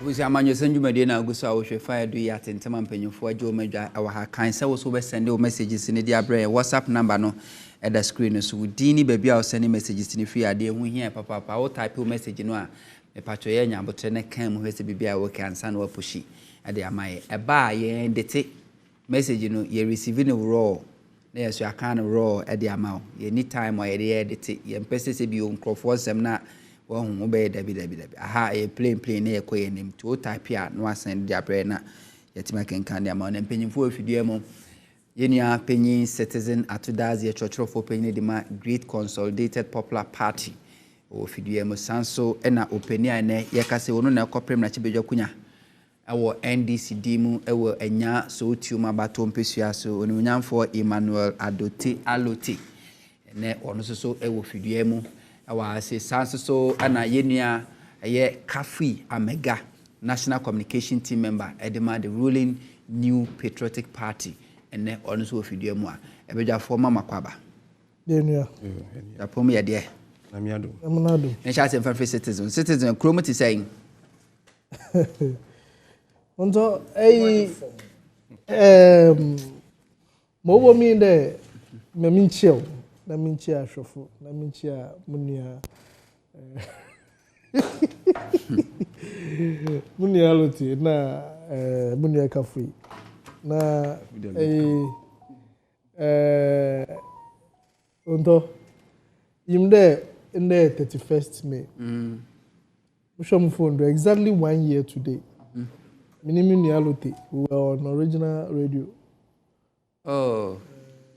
We are managing you, Medina, Gusa, we fire do yet in Tamampany for Joe Major, our kind. So, we send your messages in the Diabre WhatsApp number no at the screen. So, Dini baby, I'll send messages in the free idea. We hear Papa, our type of message in one. A patroyana, but then came who has to be a worker and son or pushy. At the Amai, a bar, ye and the take message, you're receiving a raw. There's your kind of raw at the amount. You need time while you're edit it. You're impressive, you on Crawford, some not. One obey Debbie. Aha, a plain near Quay name to type here, no send the apprena. Yet my can candy amount and penny for if you dear Yenia penny citizen at to does your church for penny the great consolidated popular party. Or if you dear Sanso and a openia and Yakase will not copy Nachibejokunya. Our NDC demo, our enya so tuma baton pesuaso, on for Emmanuel Adote Alote. And then also a wofidiemo. I say Sanso and a yenia a Kafi Amega National Communication Team member, Edema, the ruling New Patriotic Party, and then also with you more. A better former Makwaba. Yeah, the Pomia dear. Amunado. And shall say for citizen, Chromate is saying. Unto Mobo mean there, Meminchel. Na minchia shofo na minchia munia munia loti na munia kafi na onto imde in the 31st May we phone exactly 1 year today munia loti we were on original radio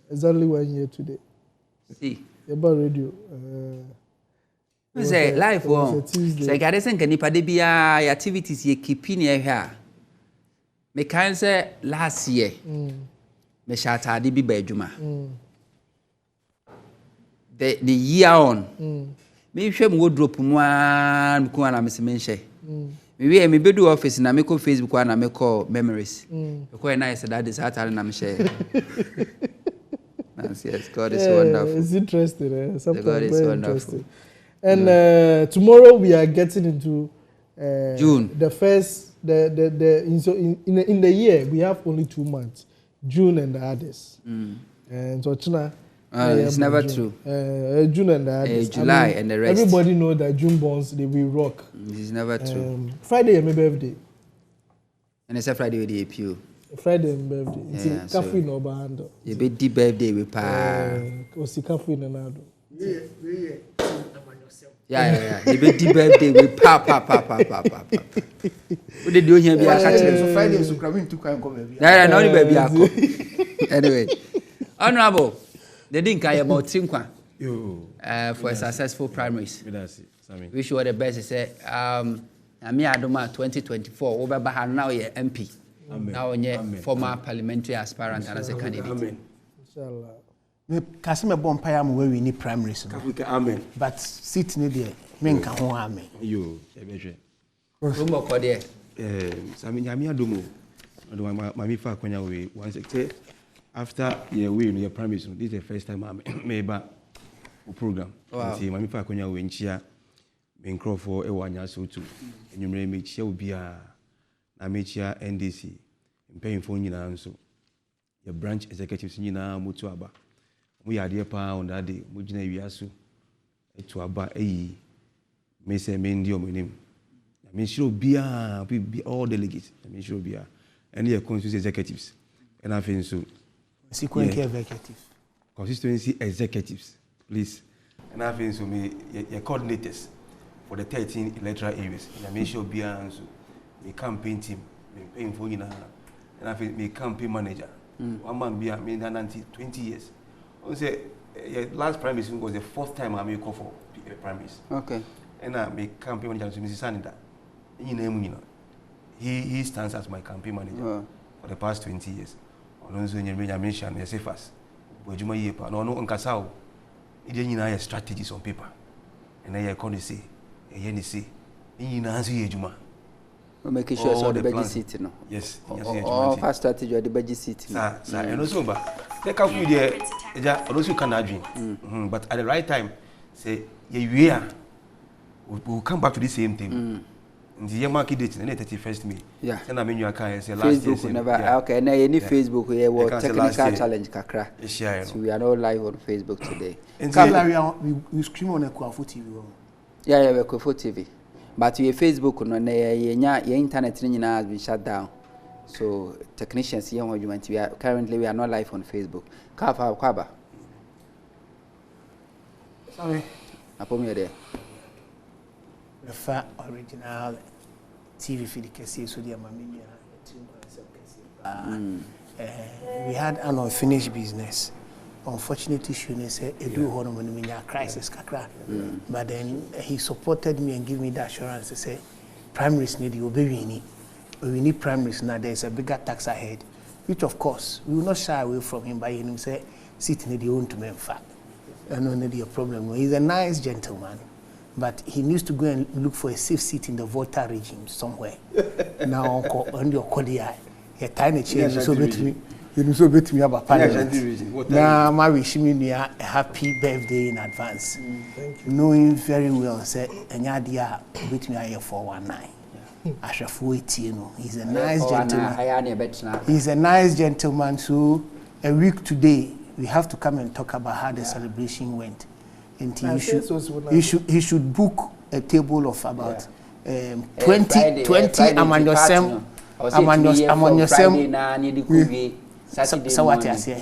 exactly 1 year today. See, about radio. Say life one. Say, Garrison can nipa de bia activities ye keeping here. Me can say last year. Me shata de bi bejuma. The year on. Me hwe mo drop mu an ko na me se menhye. Me bedu office na me ko Facebook na me call memories. Ko na yes that is Saturday na me share. Yes, God is wonderful. It's interesting. Sometimes God is very wonderful. Interesting. And tomorrow we are getting into June. The first, in the year we have only 2 months, June and the others. And so China. It's never June. True. June and the others. July and the rest. Everybody know that June bonds they will rock. It's never true. Friday my birthday. And it's a Friday with the APU. Friday and birthday. It's cafe no bando. You be the birthday with pa. Osi cafe na nado. Yeah. You be the birthday with pa. What they do here be a catch. So Friday so crabbing to come baby. Yeah, no baby ako. Anyway, honorable, they didn't care about Tinkwa. For a successful primaries. Wish you all the best. Say, me Adoma 2024 over Bahar now you're MP. Now you're former parliamentary aspirant and as a candidate. Amen. Inshallah. Me kasime bon paya mo we need primaries. Amen. But sit ni there. Me nka ho amen. Yo, ebehwe. Rumbo ko there. Sami nyame adomo. Odo mami fa akonya we once after we in your primaries. This is the first time me ba program. See mami fa akonya we nchia me nkrofo e wanya so tu. Enyumre me chia obi a na me chia NDC. Mpanyimfo nyina nso. Your branch executives nyina mutu aba. We are there on that day. We are wiasu to about me say me ndi omonim. I mean sure be all delegates. I mean sure be any constituency executives. And I think so. Constituency executives. Constituency executives, please. And I think so me your coordinators for the 13 electoral areas. And I mean sure be so me campaign team, me paying for you and I think me campaign manager. One man be me 20 years. I say last primaries was the fourth time I call for primaries. Okay. And I make campaign manager to Mrs. Sanida. He stands as my campaign manager for the past 20 years. Also, you mentioned the safest. But you may no unkasao. It didn't have strategies on paper. And I can say, you answer Juma. Making sure so the budget seat, no. Yes. All past strategy the budget seat. And also, take out with the also can imagine. But at the right time, say, we'll come back to the same thing. The market date, the 31st May. Yeah. And I mean, you can say last year. Facebook never. Okay, now any Facebook we have technical challenge kakra. So we are not live on Facebook today. We stream on a Kwafu TV. Yeah, we Kwafu TV. But your Facebook no your internet has been shut down. So technicians here we are currently we are not live on Facebook. Kwaba. Sorry. Apomi there. The fat original TV for the case so the mammy we had an unfinished business. Unfortunately, she said a do honor when we crisis kakra. But then he supported me and gave me the assurance to say primaries need you baby we need primaries now there's a bigger tax ahead. Which of course we will not shy away from him by him say sit in the own to me in fact. And no need a problem. He's a nice gentleman. But he needs to go and look for a safe seat in the Volta regime somewhere. Now, on your Kodia, a tiny change so bet me. You so bet me about parliament. Now, my wishing me a happy birthday in advance. Knowing very well, say, and idea bet me a 419. I shall wait, you know. He's a nice gentleman. He's a nice gentleman. So, a week today, we have to come and talk about how the celebration went. And he should book a table of about 20 among yourself. So what I say?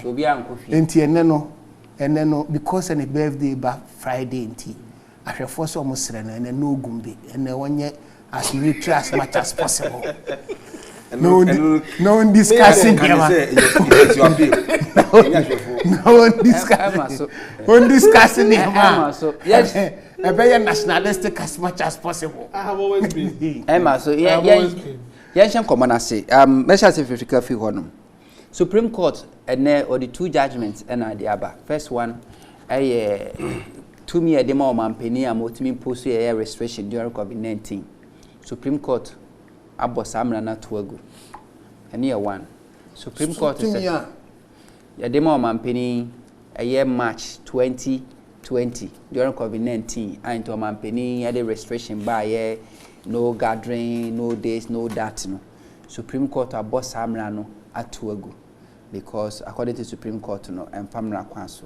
And then because any birthday back Friday and tea, I shall force almost and no gumbi and then 1 year as neutral as much as possible. No one discussing him. No one discussing him. Yes, a very nationalistic as much as possible. I have always been. Emma, so yeah, yes, I'm common. I say, measures if you can feel Supreme Court and or the 2 judgments and the other. First one, to me a demo man penny and multi post a restriction during COVID-19. Supreme Court. Abo samra na tuagu. And year 1. Supreme Court is a demo mampeni a year March 2020 during COVID-19 and to mampeni a restriction by no gathering, no this, no that no. Supreme Court abo samra no atuagu because according to Supreme Court no and Pamela Kwanso.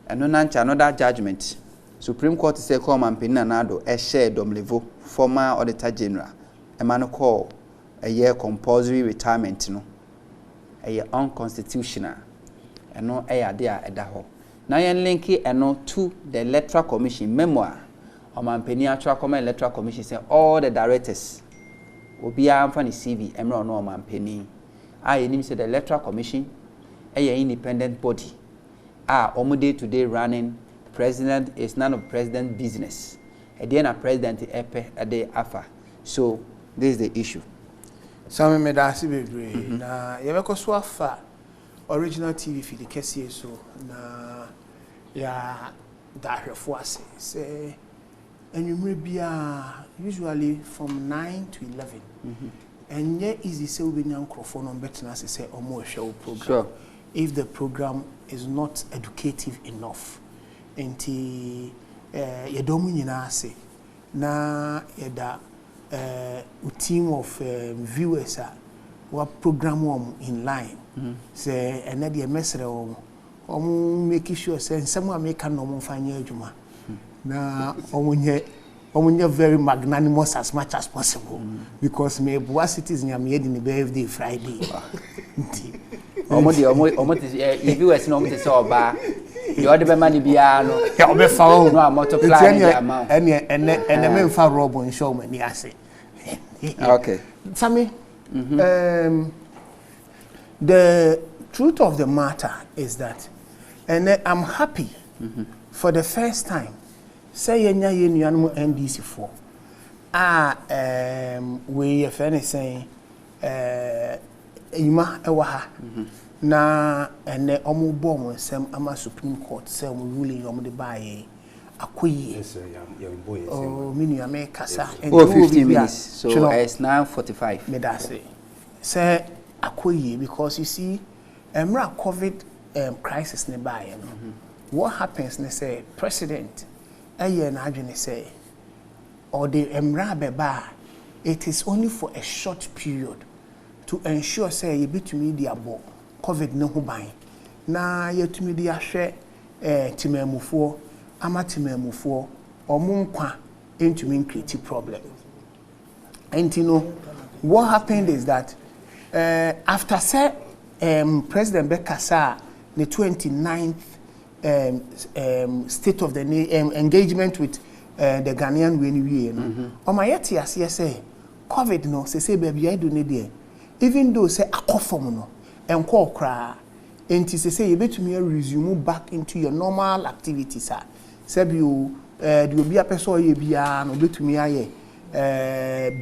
And no nancha another judgment. Supreme Court say call mampeni nanado a share domlevo former Auditor General. A man call a year compulsory retirement no a year unconstitutional and no a there at the hole. Now you link it and no to the Electoral Commission memoir or man penny actual common Electoral Commission say all the directors will be funny CV and no man penny. I name say the Electoral Commission a independent body on day to day running. President is none of president business. A day na president a day after. So this is the issue. Some me da si bebre na ye beko so afa original TV feed the kese so na ya da hwefo ase say enwumre bia usually from 9 to 11 and yeah easy say we nya nkrofo no betina say omo hwe program. Sure. If the program is not educative enough enti ye domu nyina ase na ye da a team of viewers what program in line say and then the message making sure say someone make no find adwuma na omunye very magnanimous as much as possible because me boa citizen am here in birthday Friday viewers no say oba the other be money bia no ya obe fa o no multiply the amount and me fa rob on show me ase. Okay. Sammy, the truth of the matter is that, and I'm happy for the first time, say yenya yenuanum NDC for. We if anything, ima ewaha na ene omo bom sem ama Supreme Court say omo ruling omo de baye. Yes, oh, minu me kasa. Oh, 15 minutes. So it's now 45. Me da say akoyi because you see, COVID crisis ne baye no. What happens? They say president, na adwene say, or the emra beba it is only for a short period to ensure say you betumi di abo COVID ne ho ban na yetumi di ahwe timamufuo ama timamufuo omo nkwa entumi create problem. And you know what happened is that after say President Bekasa the 29th state of the engagement with the Ghanaian when my yeti say COVID no say baby I do need there even though say akofom no enko kra enti say you betumi resume back into your normal activities say you the obi apeso ye bia no betumi aye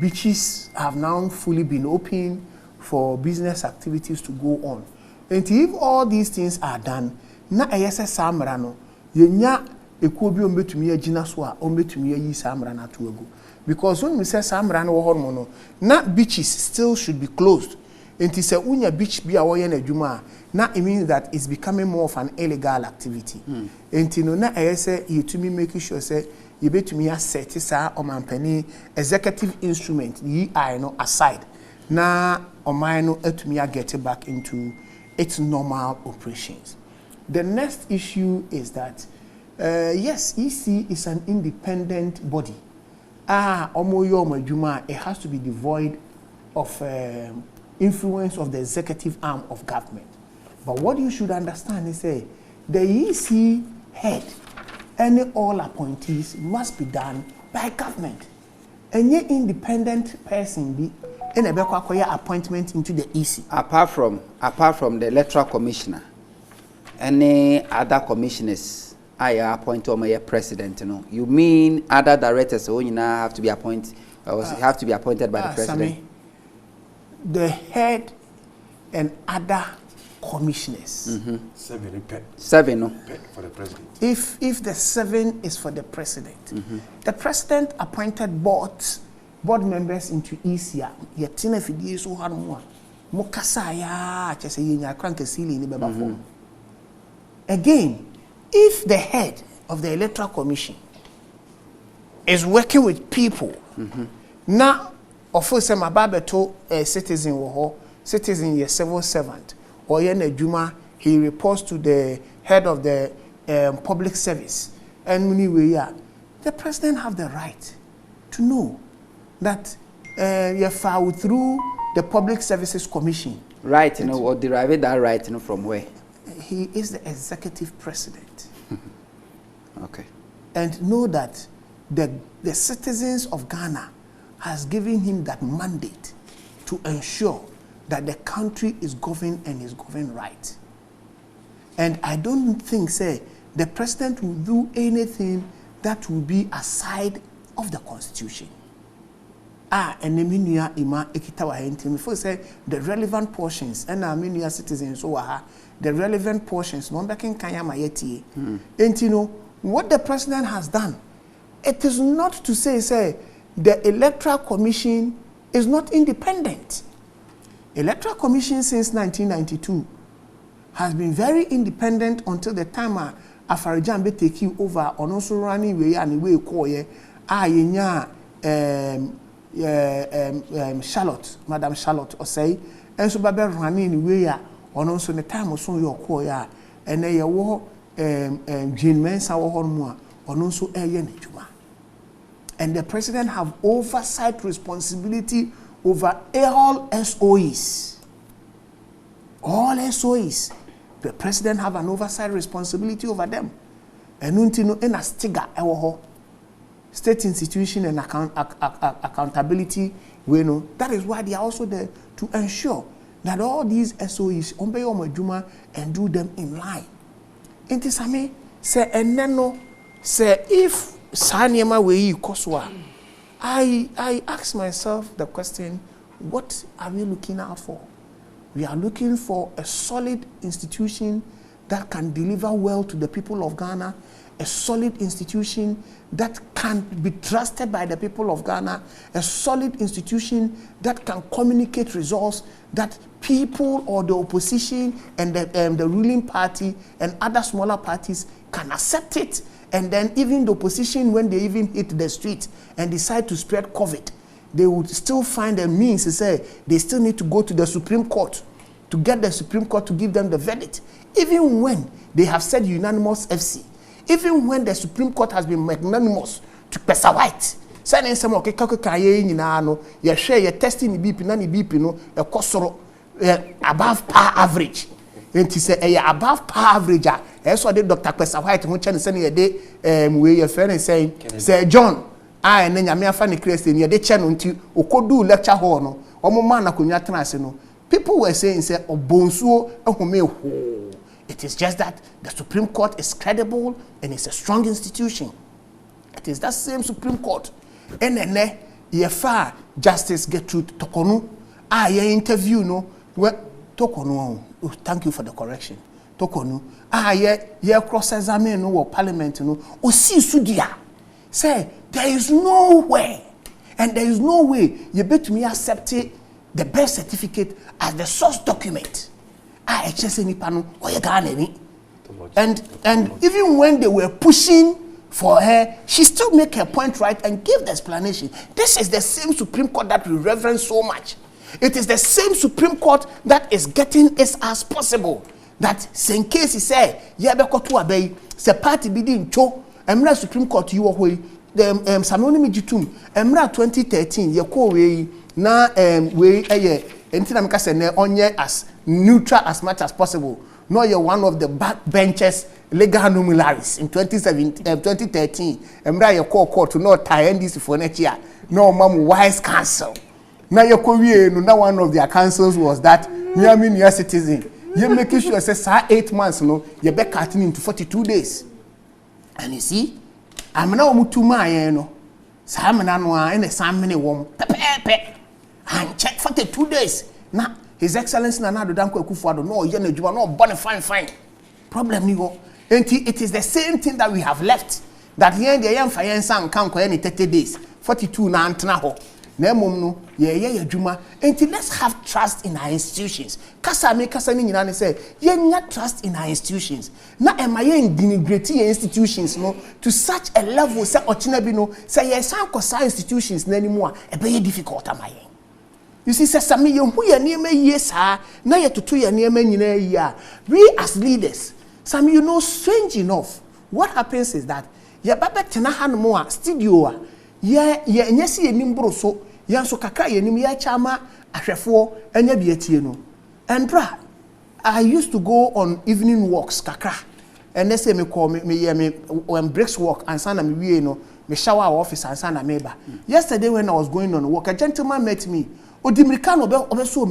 beaches have now fully been open for business activities to go on. And if all these things are done, na ayese samra no yenya ekuo bi ombetumi agina so a ombetumi ayi samra na to egu because when we say samra no ho no na beaches still should be closed. And it say unya beach bi a wo ye na adwuma na it means that it's becoming more of an illegal activity. And you know na ayese yetumi make sure say you betumi asset sa omampani executive instrument yi I know aside na oman no etumi get back into its normal operations. The next issue is that yes, EC is an independent body. Omoyo Majuma, it has to be devoid of influence of the executive arm of government. But what you should understand is the EC head, any all appointees must be done by government. Any independent person be in a appointment into the EC. Apart from the electoral commissioner, any other commissioners I appoint or my president, you know. You mean other directors who now have to be appointed have to be appointed by the president? Sammy, the head and other commissioners. 7 no? For the president. If the 7 is for the president, the president appointed board members into ECA. Yetina fidi so hanu mo kasa ya chese yenya kranke sili ni beba form. Again, if the head of the electoral commission is working with people, now of course mababeto a citizen wo citizen ye civil servant or ye na juma, he reports to the head of the public service, and the president have the right to know that you file through the Public Services Commission. Right, you know, or derive that right, you know, from where? He is the executive president. Okay. And know that the citizens of Ghana has given him that mandate to ensure that the country is governed and is governed right. And I don't think, say, the president will do anything that will be aside of the constitution. And the minia ima ekitawa hentimi for say the relevant portions and our minia citizens so the relevant portions no baking kanya mayeti. And you know what the president has done, it is not to say the electoral commission is not independent. Electoral commission since 1992 has been very independent until the time Afarijan be take you over on also running way and way koye Charlotte, Madam Charlotte or say, and so baby running way on also the time or so your koya and they war Jane Mensa or more on also juma. And the president have oversight responsibility over all SOEs. All SOEs. The president have an oversight responsibility over them. And untino in a stiga ewo state institution and accountability we know. That is why they are also there to ensure that all these SOEs obey Omajuma and do them in line. Inti same say eneno say if Sanyama we koswa, I ask myself the question, what are we looking out for? We are looking for a solid institution that can deliver well to the people of Ghana, a solid institution that can be trusted by the people of Ghana, a solid institution that can communicate results that people or the opposition and the ruling party and other smaller parties can accept it. And then even the opposition, when they even hit the street and decide to spread COVID, they would still find a means to say they still need to go to the Supreme Court to get the Supreme Court to give them the verdict. Even when they have said unanimous FC, even when the Supreme Court has been magnanimous to Pesa White, saying some okay, you share your testing the BP, nani BP, no, a cost above par average. And he said, above par average. That's what Dr. Pesa White, who can send you a day, where your friend is saying, say, John, I and then you may have funny Christian, you're the channel until you could do lecture hall, or more man, I couldn't transcend. People were saying, say, oh, bonso, oh, it is just that the Supreme Court is credible and it's a strong institution. It is that same Supreme Court. And then, Yefa Justice Gertrude Tokonu, interview, no, well, Tokonu, oh, thank you for the correction. Tokonu, cross-examine, no, Parliament, no, see Sudia. Say, there is no way, and there is no way you bet me accept the birth certificate as the source document. And even when they were pushing for her, she still make her point right and gave the explanation. This is the same Supreme Court that we reverence so much. It is the same Supreme Court that is getting as possible. That same case he said, Yabekotu Abbey, se party bidin cho, Emra Supreme Court you away, the Samoni Jitum, Emra 2013, Yako way, na way Entinamika said onye as neutral as much as possible. No, you're one of the backbenchers legal numeraries in 2013. Emra your court to not tie this for next year. No, mom wise counsel. Now your career, no one of their councils was that near citizen. You're making sure says 8 months, no, you're back cutting into 42 days. And you see, I'm now mutuma, no, Simon and a salmon warm, and check 42 days. Now, His Excellency Nana Danko Kufuado, no, you're not born fine. Problem, you go. It is the same thing that we have left. That here the young fire and can't 30 days, 42 na antnaho. Nemum no, juma. Until let's have trust in our institutions. Kasa me kasa ni nyina say, ye nya trust in our institutions. Na am I denigrating institutions no to such a level say ochinabi no say ye san kosa institutions na anymore. E be difficult am I. You see, Sesame, you who ya near me, yes, sir. Now you to your near me, we as leaders, some you know, strange enough, what happens is that ya baba tenahan moa studio, yes, ye nimbro so, yan so kaka ye nim ya chama, ashefo, and ya bietieno. And bra, I used to go on evening walks, kaka, and they say me call me when breaks walk and sana me, no, me shower office and sana meba. Yesterday when I was going on walk, a gentleman met me. Odimrikano obeso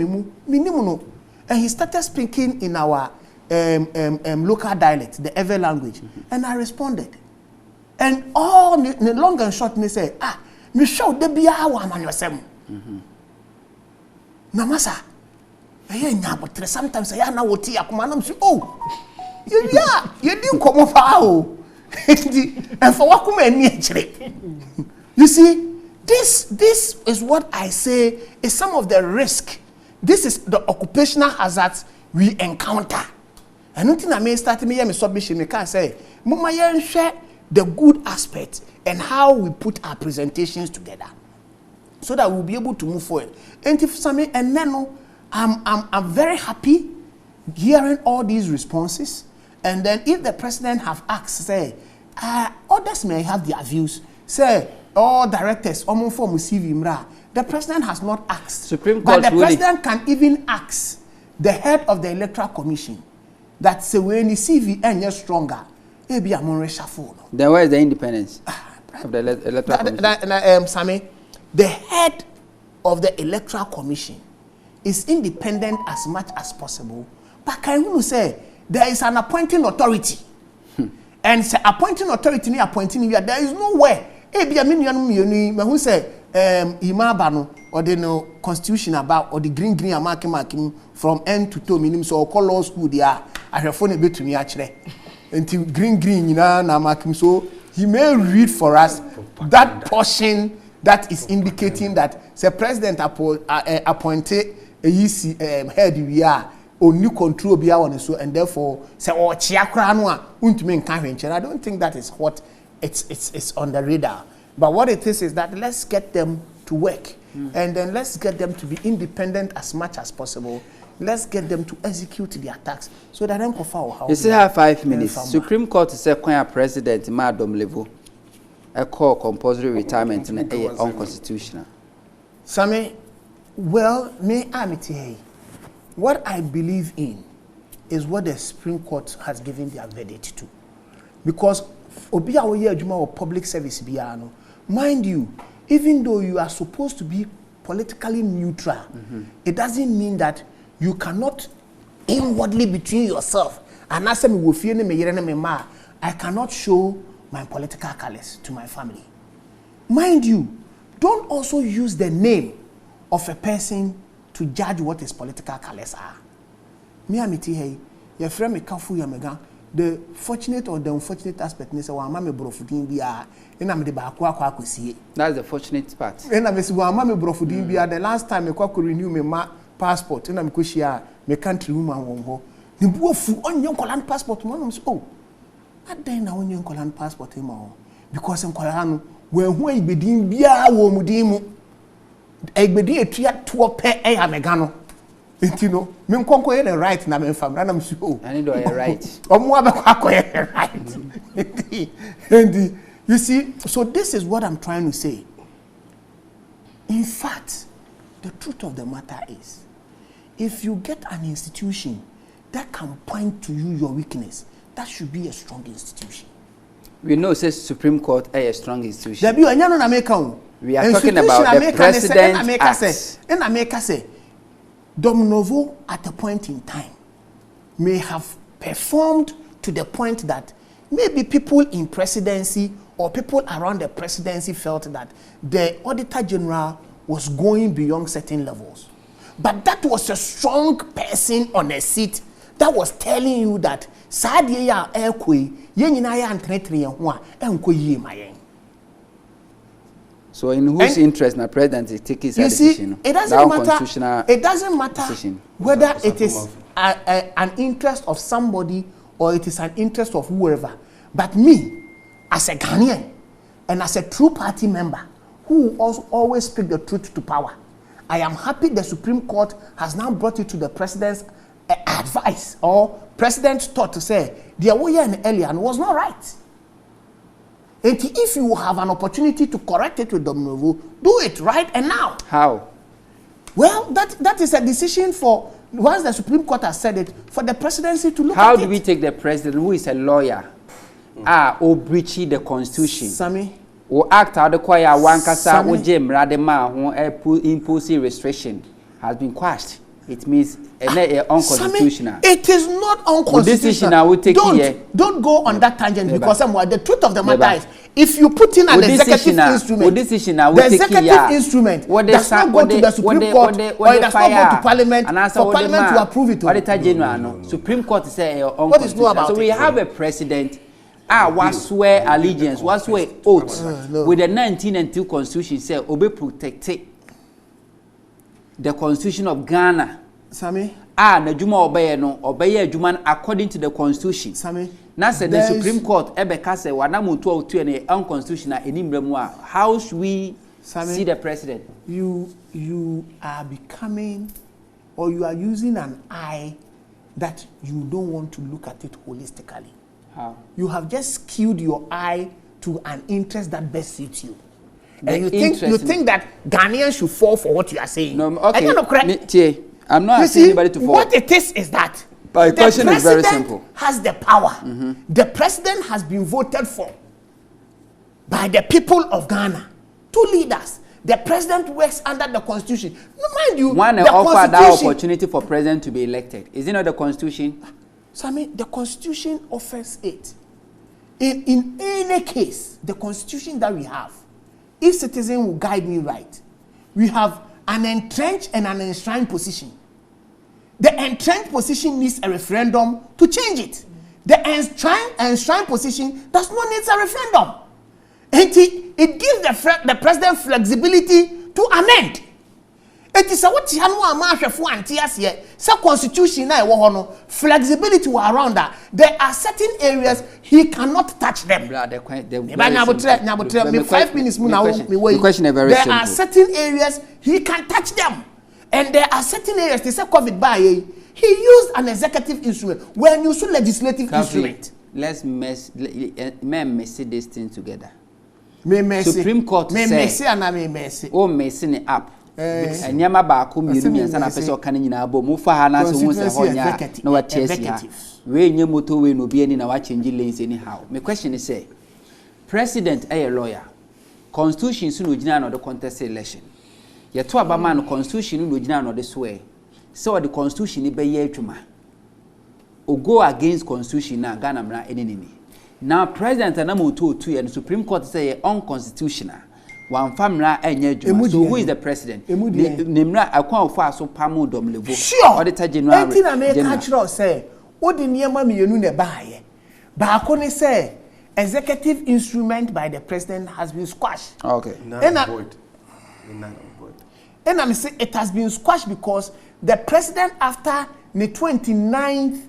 minimuno, and he started speaking in our local dialect, the Ewe language, and I responded. And all the long and short, me say, me show the biya wa manwasem. Namasa, but sometimes I na woti akumanam si you didn't come over and for what come you see. This is what I say is some of the risk. This is the occupational hazards we encounter. And nothing I may start me submission. Me can say, Mama share the good aspect and how we put our presentations together, so that we'll be able to move forward. And if some and then I'm very happy hearing all these responses. And then if the president have asked, say, others may have their views, say. All directors, the president has not asked. Supreme Court, but the president can even ask the head of the Electoral Commission that say when the CVN is stronger, maybe I'm on reshuffle. Then where is the independence of the Electoral Commission? Sammy, the head of the Electoral Commission is independent as much as possible. But can you say there is an appointing authority? And say appointing authority, appointing there is no way. Ebia me who say imabano or the no constitution about or the green marking from end to toe minim so call law school there I have phone a bit to me actually until green na marking so he may read for us that portion that is indicating that the president appointed a head we are or new control be on so and therefore say oh chiakra no untumi nka hwenche. I don't think that is what it's on the radar. But what it is that let's get them to work. and then let's get them to be independent as much as possible. Let's get them to execute their tax so that them how. You still have 5 minutes. Supreme Court said when president Madam Level a call compulsory retirement in unconstitutional. Sammy, well, what I believe in is what the Supreme Court has given their verdict to. Because Obia Oye Juma or public service biano, mind you, even though you are supposed to be politically neutral, it doesn't mean that you cannot inwardly between yourself and I cannot show my political colors to my family. Mind you, don't also use the name of a person to judge what his political colors are. Me amiti hey, your friend me kafu ya mega. The fortunate or the unfortunate aspect is wa mama brofudin bia ina me de ba akwa akosie. That's the fortunate part. Ina me si wa mama brofudin bia the last time me kwa renew me ma passport ina me ko shia me country woman won ho. Ni buofu onye nkolan passport mo no so oh. Adan na onye nkolan passport e mo because nkolan no we hu ibedin bia wo mudin mu. Egbedi etua to pe e ya mega no. You know, me nkonko ye the right na me fam na me so oh. I need to right. Omo abekwa right. And you see, so this is what I'm trying to say. In fact, the truth of the matter is, if you get an institution that can point to you your weakness, that should be a strong institution. We know says Supreme Court is a strong institution. We are talking about the President Act. In America say, Dominovo at a point in time may have performed to the point that maybe people in presidency or people around the presidency felt that the Auditor General was going beyond certain levels. But that was a strong person on a seat that was telling you that so in whose interest the president is taking his decision? It doesn't matter. It doesn't matter whether it is an interest of somebody or it is an interest of whoever. But me, as a Ghanaian and as a true party member who also always speak the truth to power, I am happy the Supreme Court has now brought it to the president's advice or president's thought to say the way and earlier was not right. And if you have an opportunity to correct it with Dominovo, do it right and now. How? Well, that is a decision for, once the Supreme Court has said it, for the presidency to look at it. How do we take the president who is a lawyer or breaching the constitution? Sammy? Or act out the choir one kasa or Jim Radema who imposing restriction has been quashed. It means unconstitutional. Sammy, it is not unconstitutional. Don't go on that tangent because the truth of the matter is, if you put in an executive instrument, the executive instrument does not go to the Supreme Court or it does not go to Parliament for Parliament to approve it. Auditor General, Supreme Court say what is about so we have a president was swear allegiance, was swear oath with the 1992 Constitution say obey protect the Constitution of Ghana. Sammy? Na juma obeye no obeye juma according to the Constitution. Sammy? Na said the Supreme Court ebeka say wanamuntu otu ene unconstitutional enimremu a how should we see the president? You are becoming, or you are using an eye that you don't want to look at it holistically. How? You have just skewed your eye to an interest that best suits you. And you think that Ghanaians should fall for what you are saying. No, okay. Are you not correct? I'm not asking anybody to fall. What it is that the question is very simple. Has the power. The president has been voted for by the people of Ghana. 2 leaders. The president works under the Constitution. Mind you, one offer that opportunity for president to be elected. Is it not the Constitution? Sammy, the Constitution offers it. In any case, the Constitution that we have, if citizens will guide me right, we have an entrenched and an enshrined position. The entrenched position needs a referendum to change it. The enshrined position does not need a referendum. And it gives the president flexibility to amend. It is a what Hanu Amashafo and Tias here. So constitution na no flexibility around that. There are certain areas he cannot touch them. Me 5 minutes there are certain areas he can touch them. And there are certain areas they say COVID by he used an executive instrument when you use legislative instrument. Let's mess this thing together. Supreme Court say oh messing it up. And Yama Baku, millions and a person can in our Mufa Hanas who was no what chase. Rain your motor will be in our changing lanes anyhow. My question is say, President a lawyer, Constitution soon would not the contest election. Yet to a man Constitution would not this way. So the Constitution is by year to man. Or go against Constitution now, Ghana enemy. Now President Anamu 2 and the Supreme Court say unconstitutional. One family and so who is the president? Nimra akwa ofa so pamo dom levo. Auditor General. Anything I make natural say, what the niema mienu ne baye. Ba ko ne say executive instrument by the president has been squashed. Okay. And I say it has been squashed because the president after the 29th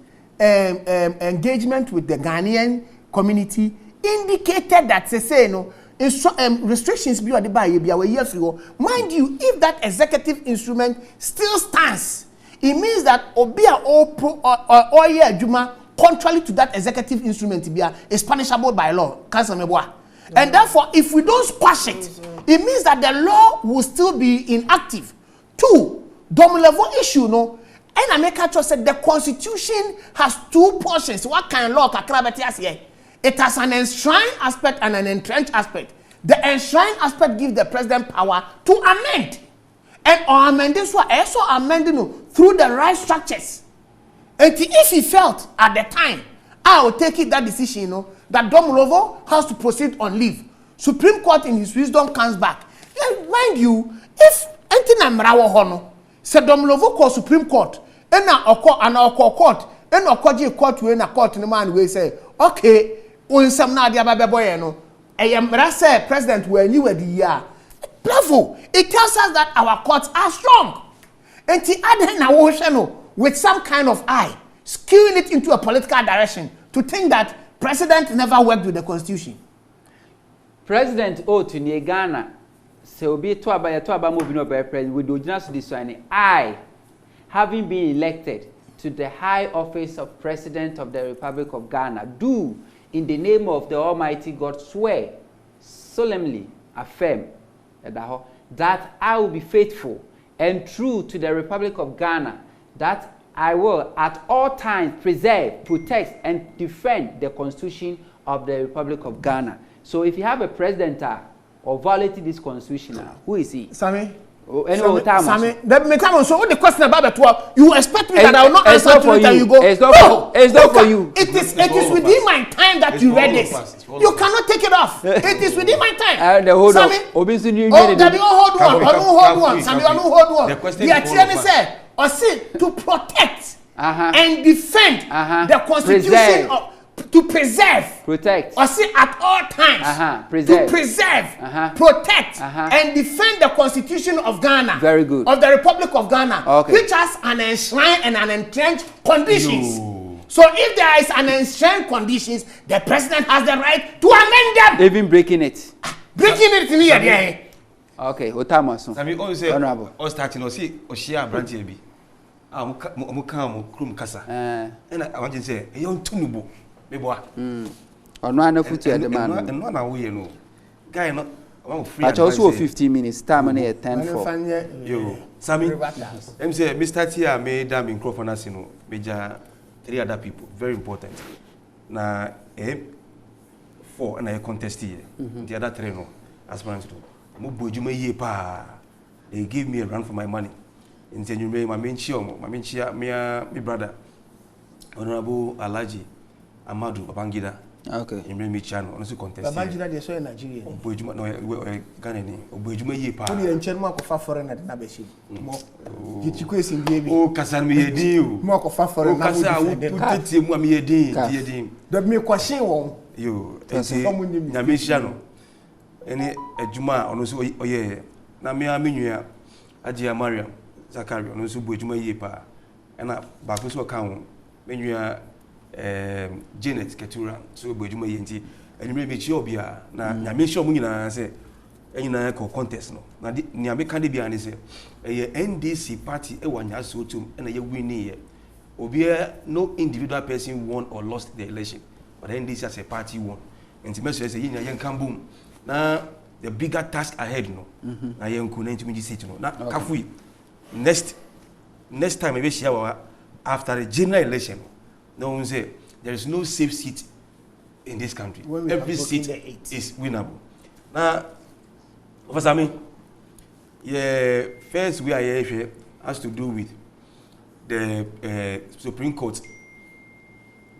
engagement with the Ghanaian community indicated that say no restrictions be on the by year free. Mind you, if that executive instrument still stands, it means that obia or year juma contrary to that executive instrument is punishable by law. And therefore, if we don't squash it, it means that the law will still be inactive. 2, level issue no. And I make actually said the constitution has 2 portions. What kind of law here? It has an enshrined aspect and an entrenched aspect. The enshrined aspect gives the president power to amend. And amend this one also amending through the right structures. And if he felt at the time, I will take it that decision, that Domolovo has to proceed on leave. Supreme Court in his wisdom comes back. And mind you, if anything Amrawo Hono, said Domolovo call Supreme Court, and now court, and court to a court in the man will say, okay, when some nadia baboyeno, I am Rasa president where you were the year. Bravo! It tells us that our courts are strong. And the other now with some kind of eye, skewing it into a political direction to think that president never worked with the constitution. President to near Ghana, so be to about moving over president with the original design. I, having been elected to the high office of President of the Republic of Ghana, do in the name of the Almighty God swear, solemnly affirm that I will be faithful and true to the Republic of Ghana, that I will at all times preserve, protect, and defend the Constitution of the Republic of Ghana. So if you have a president or violating this Constitution, who is he? Sammy? Sammy, that may come on. So what the question about the 12? You expect me that I will not answer to it and you go? It's not for you. It is within my time that you read this. You cannot take it off. It is within my time. Sammy, hold on. Sammy, hold on. The attorney said, or say to protect and defend the Constitution to preserve, protect, or say at all times, to preserve, protect, and defend the Constitution of Ghana. Very good. Of the Republic of Ghana, which has an enshrined and an entrenched conditions. So if there is an enshrined conditions, the president has the right to amend them. Even breaking it. Breaking it in here. Okay, Otamaso. I mean, always say, honorable. Or starting or see or share branch be. I'm krum kasa. And I want to say, a young tumubo. On one foot at the man, and 1 hour, you know. Guy, not free. But also 15 minutes, time and a 10 for you. Sammy, I'm saying, Mr. Tia made damn in Crofonasino, major 3 other people, very important. Now, 4 and I contest here. The other 3 no, aspirants to. They give me a run for my money. In the new my main chia, my brother, Honorable Alaji. Amadu Babangida. Okay. In me channel, also contest. Babangida, they saw in Nigeria. Obojuma, no, Ghana, Obojuma yepa. Only in Chenmark of foreign at Nabeshi. Get you question, baby. Oh, Cassan me a deal. Mark of foreign. Cassa, put it me a deal. That me question one. You, Namish channel. Any a Juma, on also, oh, yeah. Namia Minia, Ajia Mariam Zakaria no so bu adwuma yie pa na ba ko so ka ho menua Janet Ketura so bu adwuma yie nti enimre be chi obia na nyame hye omu nyina se enyina ko contest no na nyame ka de bia ne se NDC party e wanya so tum na ye win ye obia no individual person won or lost the election but NDC as a party won nti meso say yinya yen kan boom na the bigger task ahead no na yen ku 90 seat no na kafui next time we share after the general election no one say there is no safe seat in this country. Every seat is winnable. Now, Professor Ami, first we are here has to do with the Supreme Court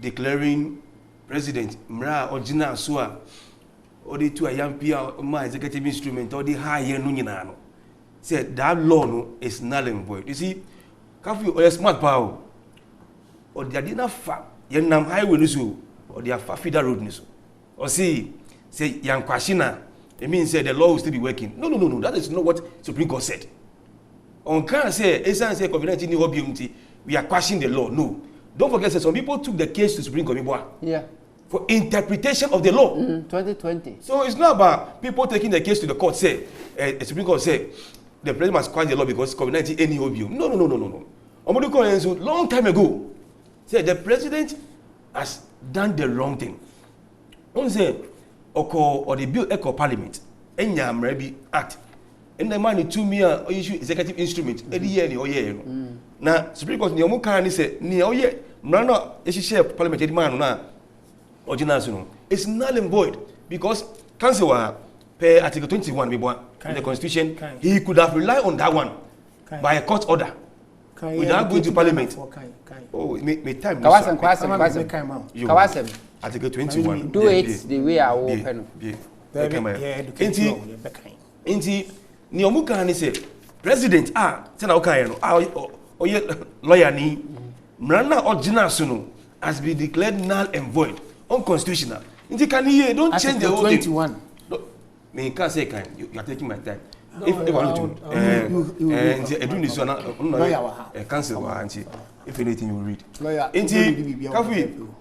declaring President Mra Ojina Sua or the two Ayampia my executive instrument or the higher Nunino said that law no is null and void. You see, Kafu or a smart power or the Adina fa Yanam highway nisu or the Fafida road nisu or see say Yan Kwashina. It means the law will still be working. No. That is not what Supreme Court said. On can say, say, we are questioning the law. No. Don't forget that some people took the case to Supreme Court. Yeah. For interpretation of the law. 2020. So it's not about people taking the case to the court, say, Supreme Court say, the president must question the law because COVID-19 any obium. No. Long time ago, said the president has done the wrong thing. Don't say, or the bill echo parliament enya mrabi act and the money to me issue executive instrument every year ni oye no na Supreme Court ni omo kan ni say ni oye mra na share parliament edi man na original no it's null and void because council wa per article 21 in the constitution he could have relied on that one by a court order without going to parliament. Oh, me time. Kawasem. Article 21. Do it the way I open. Inti ni omuka ni say president say na oka no oye lawyer ni mrana original no has been declared null and void unconstitutional. Inti can you don't change the whole 21. Me can say kind you are taking my time. If I want to do this one cancel anti if anything you read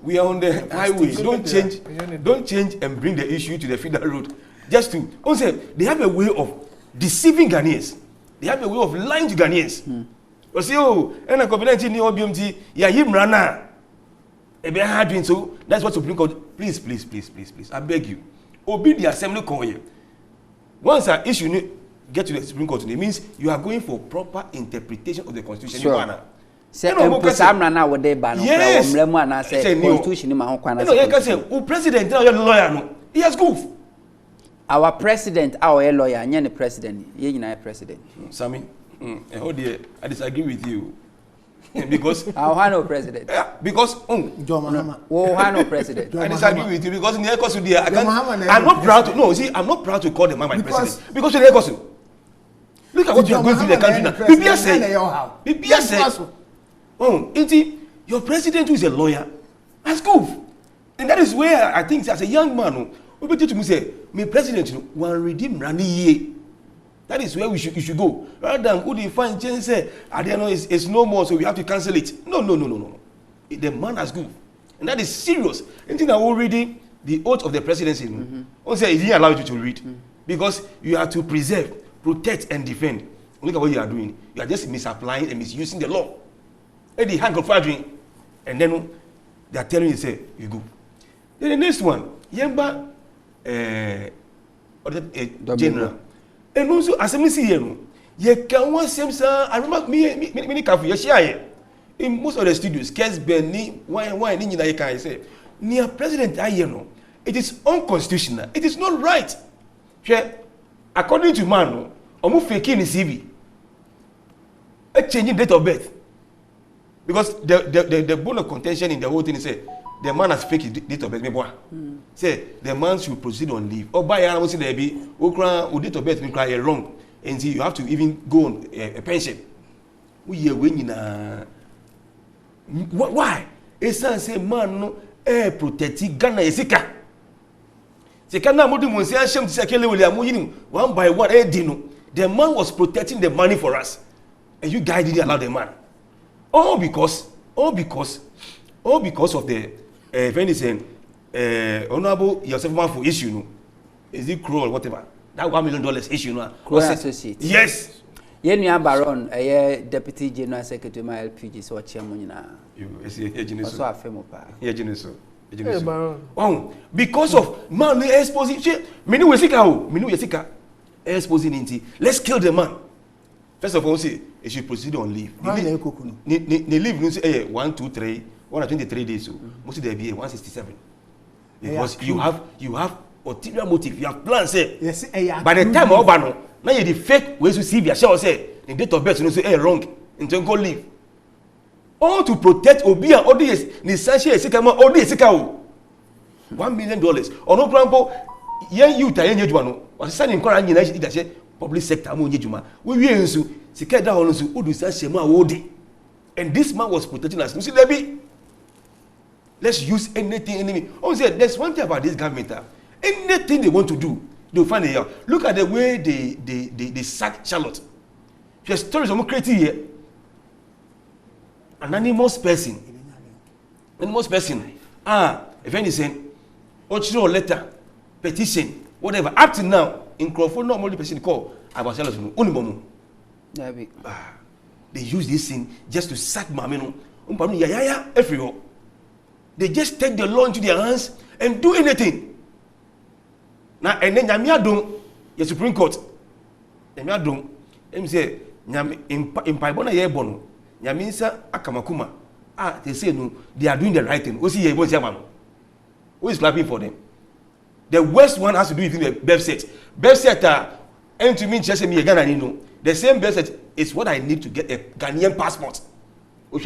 we are on the highways. Don't change and bring the issue to the federal road just to also they have a way of deceiving Ghanaians. They have a way of lying to Ghanaians. You see, and a COVID-19 ni OBMT ya himrana e be hard doing. So that's what Supreme Court please I beg you obey the assembly call here. Once an issue get to the Supreme Court, it means you are going for proper interpretation of the Constitution. Sure. Say Samra na wo dey ban no na say Constitution ni ma ho kwana say. No, you can say o president na your lawyer no. He has goof. Our president our lawyer, anya the president. Ye nyina president. Sammy, oh dear, I disagree with you. Because our no president. Because John Mahama. Oh, no president. I disagree with you because in the Ecosu there I'm not proud to I'm not proud to call the man my president because in the Ecosu. Look at what you are going through the country now. Bibia said. Your president who is a lawyer has goof. And that is where I think as a young man, we better to me say, my president will redeem Rani. That is where you should go. Rather than who define change say, I don't know, it's no more, so we have to cancel it. No. The man has goof. And that is serious. Anything I will read the oath of the presidency. Say he didn't allow you to read. Because you have to preserve, protect and defend. Look at what you are doing. You are just misapplying and misusing the law. And the hand of doing, and then they are telling you say you go. Then the next one, Yemba general. And also as I see here, you can want same sir. I remember me cafe. You share in most of the studios. Kes Benny, why you can say near president I know. It is unconstitutional. It is not right. According to man, omu faking his CV. A changing date of birth. Because the bone of contention in the whole thing is say the man has fake his date of birth. Say the man should proceed on leave. Or by animal say there be date of birth wrong. And see you have to even go on a pension. We are winning why? It's say man no protecting Ghana Yesika. Se kana modi mun se ahyem ti sekele wele amu yinim one by one dino The man was protecting the money for us, and you guys didn't allow the man. All because of the honorable yourself man for issue, no? Is it cruel or whatever? That $1 million issue, no? Cruel associate. Yes. Yenya Baron, a deputy general secretary my LPG, so chairman na. Also a famous pa. Oh, because of man exposing. Many we sika exposing into. Let's kill the man. First of all, say he should proceed on leave. They leave no say 1, 2, 3, 123 days. So most there be 167. Because you have ulterior motive. You have plans. Yes, by the time Obano, now you the fake ways to see your shall say the date of birth you know say wrong. And then go leave. All to protect Obi and Odi ni sanche esikama Odi esikao. $1 million. Or no example, yen you ta yen yejuma no. Was sending kwara nyina ida say public sector mo yejuma. We nsu sika da hono nsu odu sanche ma wodi. And this man was protecting us. You see Debbie? Let's use anything. Oh, say there's one thing about this government. Anything they want to do, they'll find it out. Look at the way they sack Charlotte. She has stories of creating here. An anonymous person. If anything, or letter, petition, whatever. Up to now, in Crawford, not only person call about Charlotte. They use this thing just to sack Mamino. Everywhere. They just take the law into their hands and do anything. Now, and then Yamiadum, the Supreme Court, Yamiadum, and say, in Paibona Yebono, Yaminsa Akamakuma. They say no, they are doing the right thing. Who is clapping for them? The worst one has to do with the birth set. Birth set and to me just me Ghana, you know. The same birth set is what I need to get a Ghanaian passport. I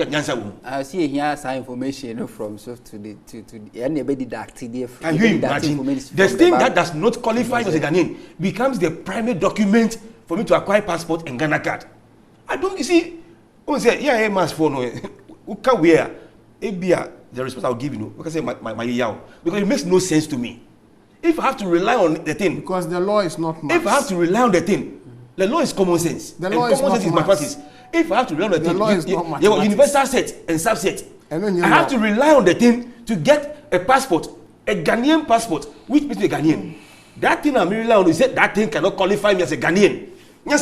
see here some information from so to anybody that can you imagine the thing that does not qualify as a Ghanaian becomes the primary document for me to acquire passport and Ghana card. I don't see. Who say yeah, must for no. Who can wear? The response I'll give you. Because say my yao because it makes no sense to me. If I have to rely on the thing, because the law is not mass. If I have to rely on the thing, the law is common sense. The law is common sense is my practice. If I have to rely on the thing, universal set and subset. I have to rely on the thing to get a passport, a Ghanaian passport, which means a Ghanaian. That thing I'm relying on is that thing cannot qualify me as a Ghanaian. What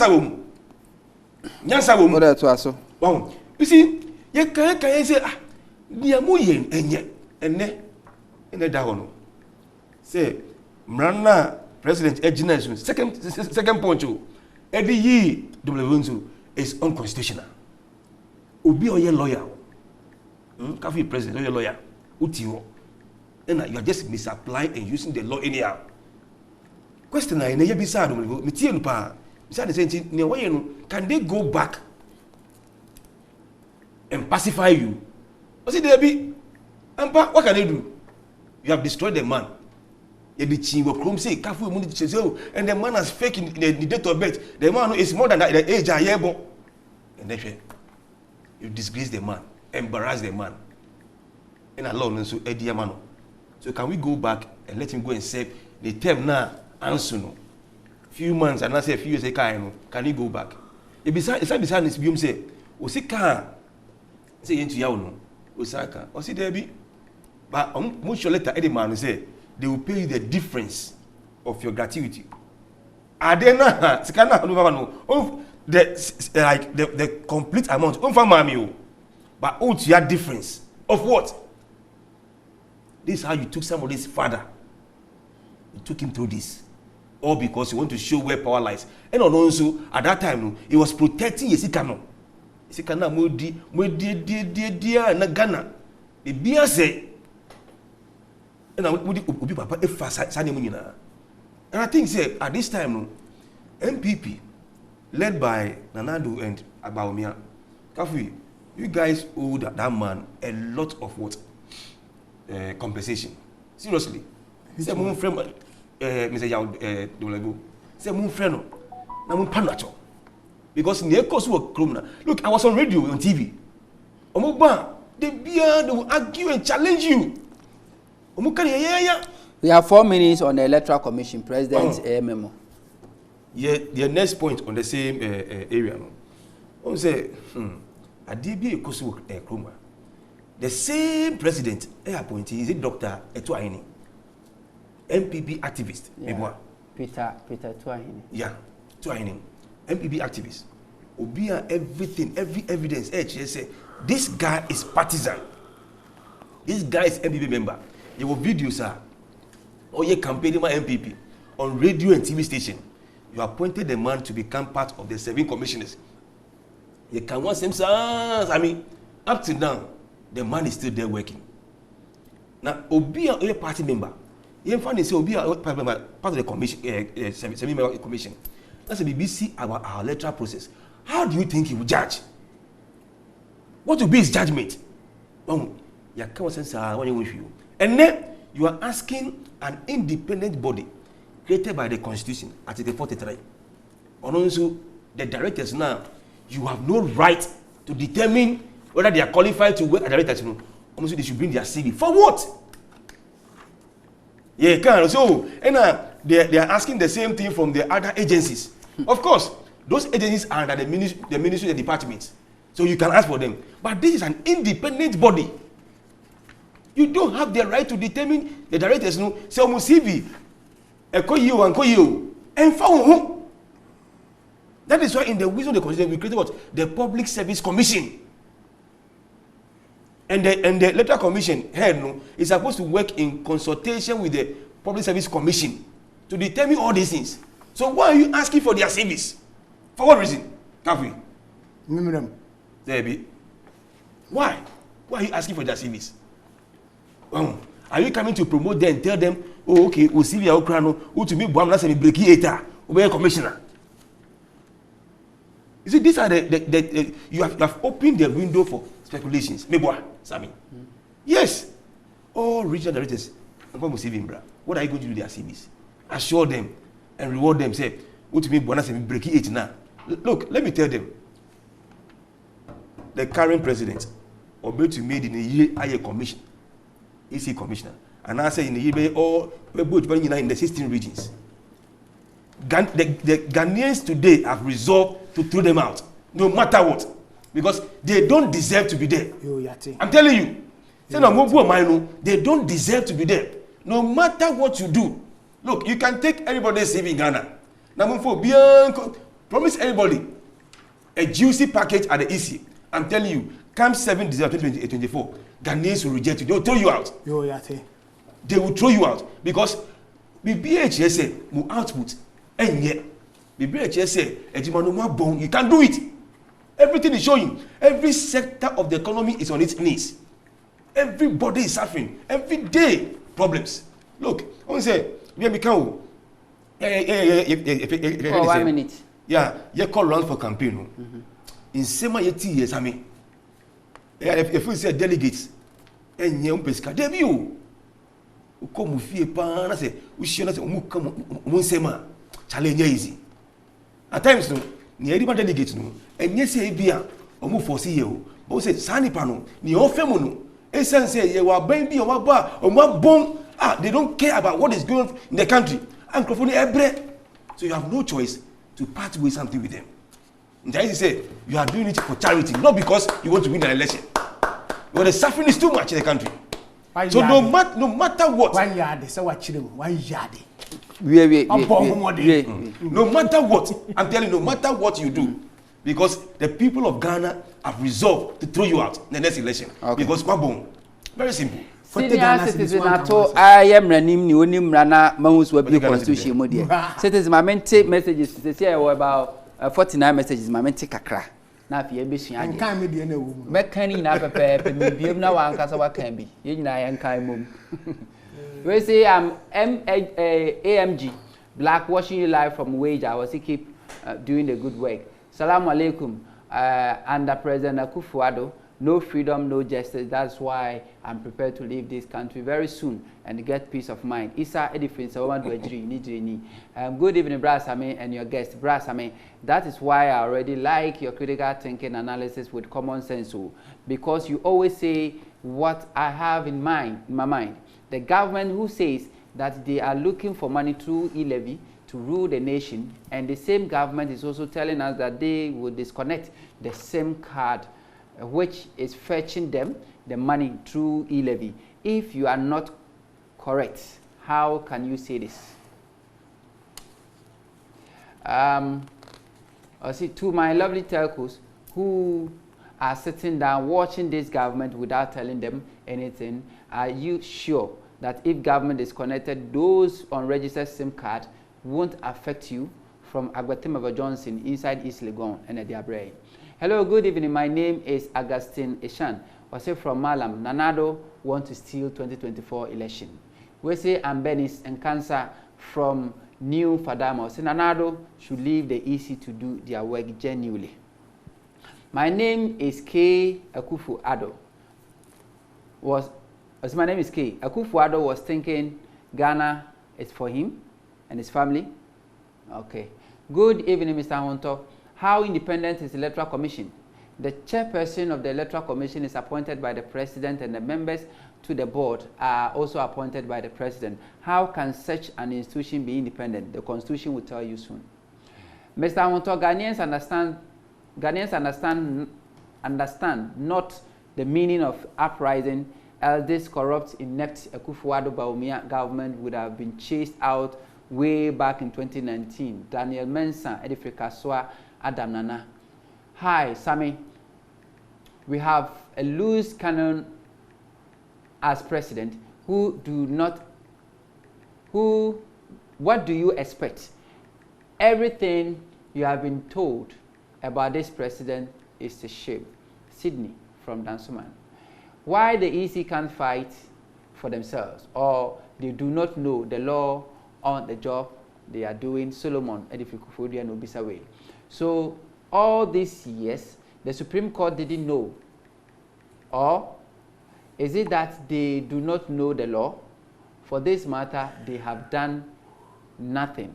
else also? Wow. You see, you can say, Niamuyen and that one. Say, Mrana President Ejina second point. Every year, W is unconstitutional. Obi or your lawyer, Kafi president or your lawyer, Utiwo, and you are just misapplying and using the law anyhow. Question I never be sad. Can they go back and pacify you? What's it there be? What can they do? You have destroyed the man. And the man has fake in the date of birth. The man is more than that, the age I am. And then you disgrace the man, embarrass the man. And alone so Ediamano. So can we go back and let him go and serve the term now answer no? Few months and I say a few years can he go back? Beside this biom say, Osika say into Yauno, Osaka, or see there be. But much letter Eddie man say they will pay you the difference of your gratuity. Are they not? The complete amount. But your difference of what? This is how you took somebody's father. You took him through this. All because you want to show where power lies. And also, at that time, he was protecting Yesikano. Yesikana Modi na Ghana. The beer say, and I think say at this time, MPP, led by Nanado and Abaumia, Kafi, you guys owe that man a lot of what? Compensation. Seriously. Say mon friend, Mr. Yao Dolego. Say mon friend, na mon panacho. Because near course work criminal. Look, I was on radio on TV. Omoba, they will argue and challenge you. We have 4 minutes on the Electoral Commission, President's memo. The next point on the same area, no. On say, Adibi Kosu Kroma. The same president, appointee, is it Dr. Etuahini, MPP activist, Peter Etuahini. Yeah, Etuahini, MPP activist. Obia everything, every evidence. Say this guy is partisan. This guy is MPP member. There were videos, sir. Oh, you campaigning my MPP on radio and TV station. You appointed the man to become part of the 7 commissioners. You can want some sons. I mean, up to now, the man is still there working. Now, Obia a party member. You find say Obia part of the commission, 7-member commission. That's a BBC about our electoral process. How do you think he will judge? What will be his judgment? You can't sense what you wish you. And then you are asking an independent body created by the Constitution, Article 43. And also, the directors now, you have no right to determine whether they are qualified to work as directors. Also, they should bring their CV. For what? Yeah, can. So, and they are asking the same thing from the other agencies. Of course, those agencies are under the ministry and departments. So you can ask for them. But this is an independent body. You don't have the right to determine the directors. No, say CV, and found. That is why in the wisdom of the Constitution we created what? The Public Service Commission. And the Electoral Commission head is supposed to work in consultation with the Public Service Commission to determine all these things. So why are you asking for their service? For what reason? Kafi. Why? Why are you asking for their service? Are you coming to promote them and tell them, oh, okay, we'll see your crown, who to me, Buam, and break it, obey commissioner? You see, these are you have opened the window for speculations. Sami. Yes. All regional directors, I'm going to see him, what are you going to do with their CVs? Assure them and reward them. Say, who to me, Buam, and break it now. Look, let me tell them. The current president, obey to made in a year, higher commission. EC commissioner, and I say in the year, all in the 16 regions. The Ghanaians today have resolved to throw them out, no matter what, because they don't deserve to be there. I'm telling you, they don't deserve to be there, no matter what you do. Look, you can take everybody's CV in Ghana. Number 4, promise everybody a juicy package at the EC. I'm telling you, come 7 December 2024, Ghanaians will reject you. They will throw you out. They will throw you out because the BHS will output and yet the BHS you can't do it. Everything is showing. Every sector of the economy is on its knees. Everybody is suffering. Every day problems. Look, I want to say we have become 1 minute. Yeah, you call run for campaign. In same years, I mean, if you say delegates, and young pesca, debut. Come with you, pan, say, we should not come Munsema, challenge easy. At times, no, near the delegates, no, and yes, a beer, or move for CEO, both say, Sani Pano, near Femono, and say, you are baby or my bar or my bone. They don't care about what is going on in the country. And so you have no choice to part with something with them. And I say, you are doing it for charity, not because you want to win an election. But the suffering is too much in the country. So no matter what. 1 yard, so what you do, 1 yard. No matter what, I'm telling you, no matter what you do, because the people of Ghana have resolved to throw you out in the next election. Okay. Because very simple. Senior citizen ato I am ranim ni onim rana mahus we be constitution mo de. Citizen ma mente messages say say about 49 messages ma mente kakra. Na afia be sua ade. Nkan me de na wo mu. Me kan ni na pepe me biem na wa anka so wa kan bi. Ye nyina yan kan mom. We say AMG Black watching you live from Wage. I was keep doing the good work. Assalamu alaikum. Under President Akufo-Addo, no freedom, no justice. That's why I'm prepared to leave this country very soon and get peace of mind. Isa Edifin, good evening, Brasame, and your guest, Brasame. That is why I already like your critical thinking analysis with common sense, because you always say what I have in my mind. The government who says that they are looking for money through e-levy to rule the nation, and the same government is also telling us that they will disconnect the SIM card, which is fetching them the money through e-levy. If you are not correct, how can you say this? See, to my lovely telcos who are sitting down watching this government without telling them anything, are you sure that if government is connected, those unregistered SIM card won't affect you from Agbatimava Johnson inside East Legon and Ediabre? Hello, good evening. My name is Augustine Eshan. We say from Malam, Nanado want to steal 2024 election. We say Ambenis and Cancer from New Fadama. We say Nanado should leave the EC to do their work genuinely. My name is K. Akufo-Addo. My name is K. Akufo-Addo was thinking Ghana is for him and his family. Okay. Good evening, Mr. Honto. How independent is the Electoral Commission? The chairperson of the Electoral Commission is appointed by the president, and the members to the board are also appointed by the president. How can such an institution be independent? The Constitution will tell you soon. Mr. Honto, Ghanaians understand not the meaning of uprising, else this corrupt, inept Akufo-Addo Bawumia government would have been chased out way back in 2019. Daniel Mensah, Edifrika Swa, Adam Nana. Hi, Sammy. We have a loose cannon as president. What do you expect? Everything you have been told about this president is a shame. Sydney from Dansuman. Why the EC can't fight for themselves, or they do not know the law on the job they are doing? Solomon Edifikufodi and Obisawe. So all these years, the Supreme Court didn't know, or is it that they do not know the law? For this matter, they have done nothing.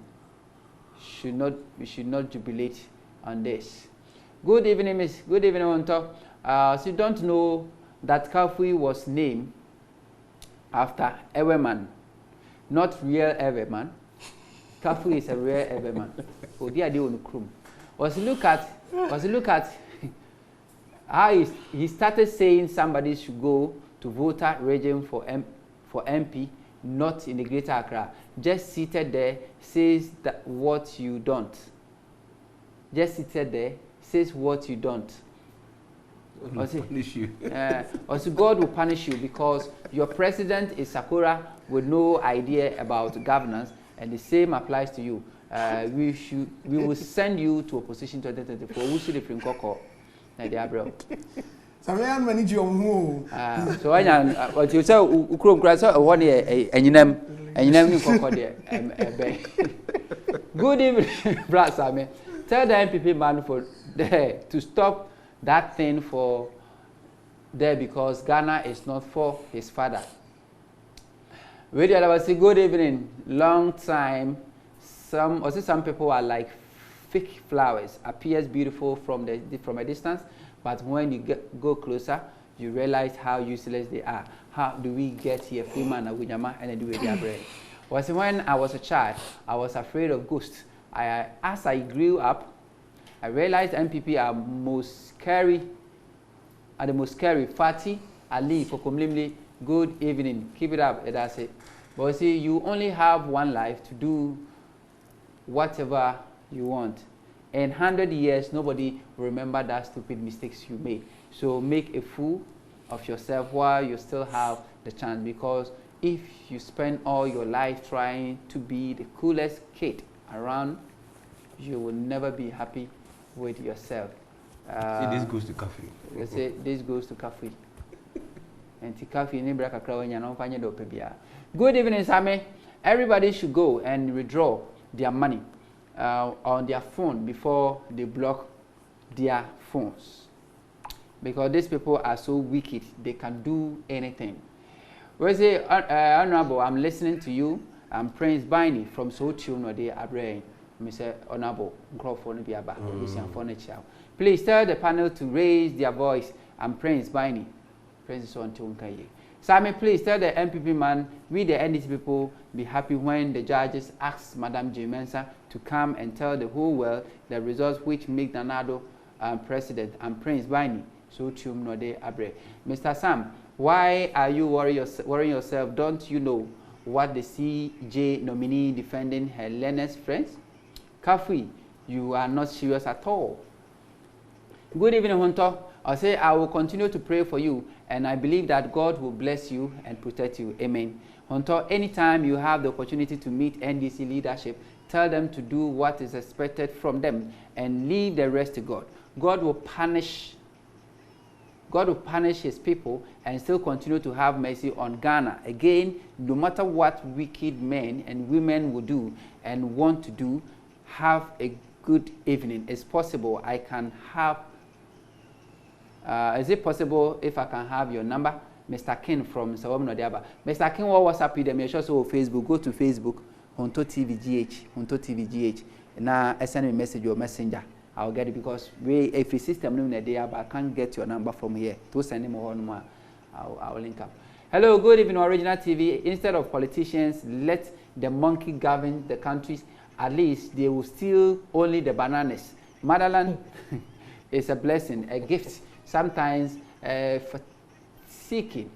We should not jubilate on this. Good evening, Miss. Good evening, Onto. So you don't know that Kafui was named after Eweman, not real Eweman. Kafui is a real Eweman. Oh, dear, they on the Was look at how he started saying somebody should go to voter region for MP, not in the Greater Accra. Just seated there, says that what you don't. Just seated there, says what you don't. Punish you. Also, God will punish you because your president is Sakura with no idea about governance, and the same applies to you. We will send you to opposition 2024. We should have Koko. So when what you say, Ukrom Krasa, one year, and you name Koko there. Good evening, Brad Sami. Tell the MPP man for there to stop that thing for there, because Ghana is not for his father. Good evening. Long time. Some people are like fake flowers. Appears beautiful from a distance, but when you go closer, you realize how useless they are. How do we get here? Freeman and Winyama and do their bread. When I was a child, I was afraid of ghosts. As I grew up, I realized MPP are the most scary. Fatty, Ali, Kokomlimli, good evening. Keep it up, that's it. But see, you only have one life to do whatever you want. In 100 years, nobody will remember that stupid mistakes you made. So make a fool of yourself while you still have the chance, because if you spend all your life trying to be the coolest kid around, you will never be happy with yourself. See, this goes to coffee. You say this goes to coffee. And to coffee, good evening, Sammy. Everybody should go and withdraw their money on their phone before they block their phones, because these people are so wicked, they can do anything. We say, Honorable, I'm listening to you. I'm Prince Biney from Sochu no de Abre. Mr. Honorable, please tell the panel to raise their voice. I'm Prince Biney. Prince is on Tunkaye. Sammy, please tell the MPP man, we the NDC people be happy when the judges ask Madam J. Mensah to come and tell the whole world the results which make Nanado president and Prince Bani. So chum no de abre. Mr. Sam, why are you worrying yourself? Don't you know what the CJ nominee defending her learned friends? Kafui, you are not serious at all. Good evening, Hunter. I'll say I will continue to pray for you, and I believe that God will bless you and protect you. Amen. Hunter, anytime you have the opportunity to meet NDC leadership, tell them to do what is expected from them and leave the rest to God. God will punish his people and still continue to have mercy on Ghana. Again, no matter what wicked men and women will do and want to do, have a good evening. It's possible I can have, is it possible if I can have your number? Mr. King from Sawam Nodiaba. Mr. King, what WhatsApp you them? You're also on Facebook. Go to Facebook, Honto TVGH. Now, send me a message or messenger. I'll get it because if the system no there, but I can't get your number from here. To send him on, I'll link up. Hello, good evening, Original TV. Instead of politicians, let the monkey govern the countries. At least they will steal only the bananas. Motherland is a blessing, a gift, sometimes for seeking.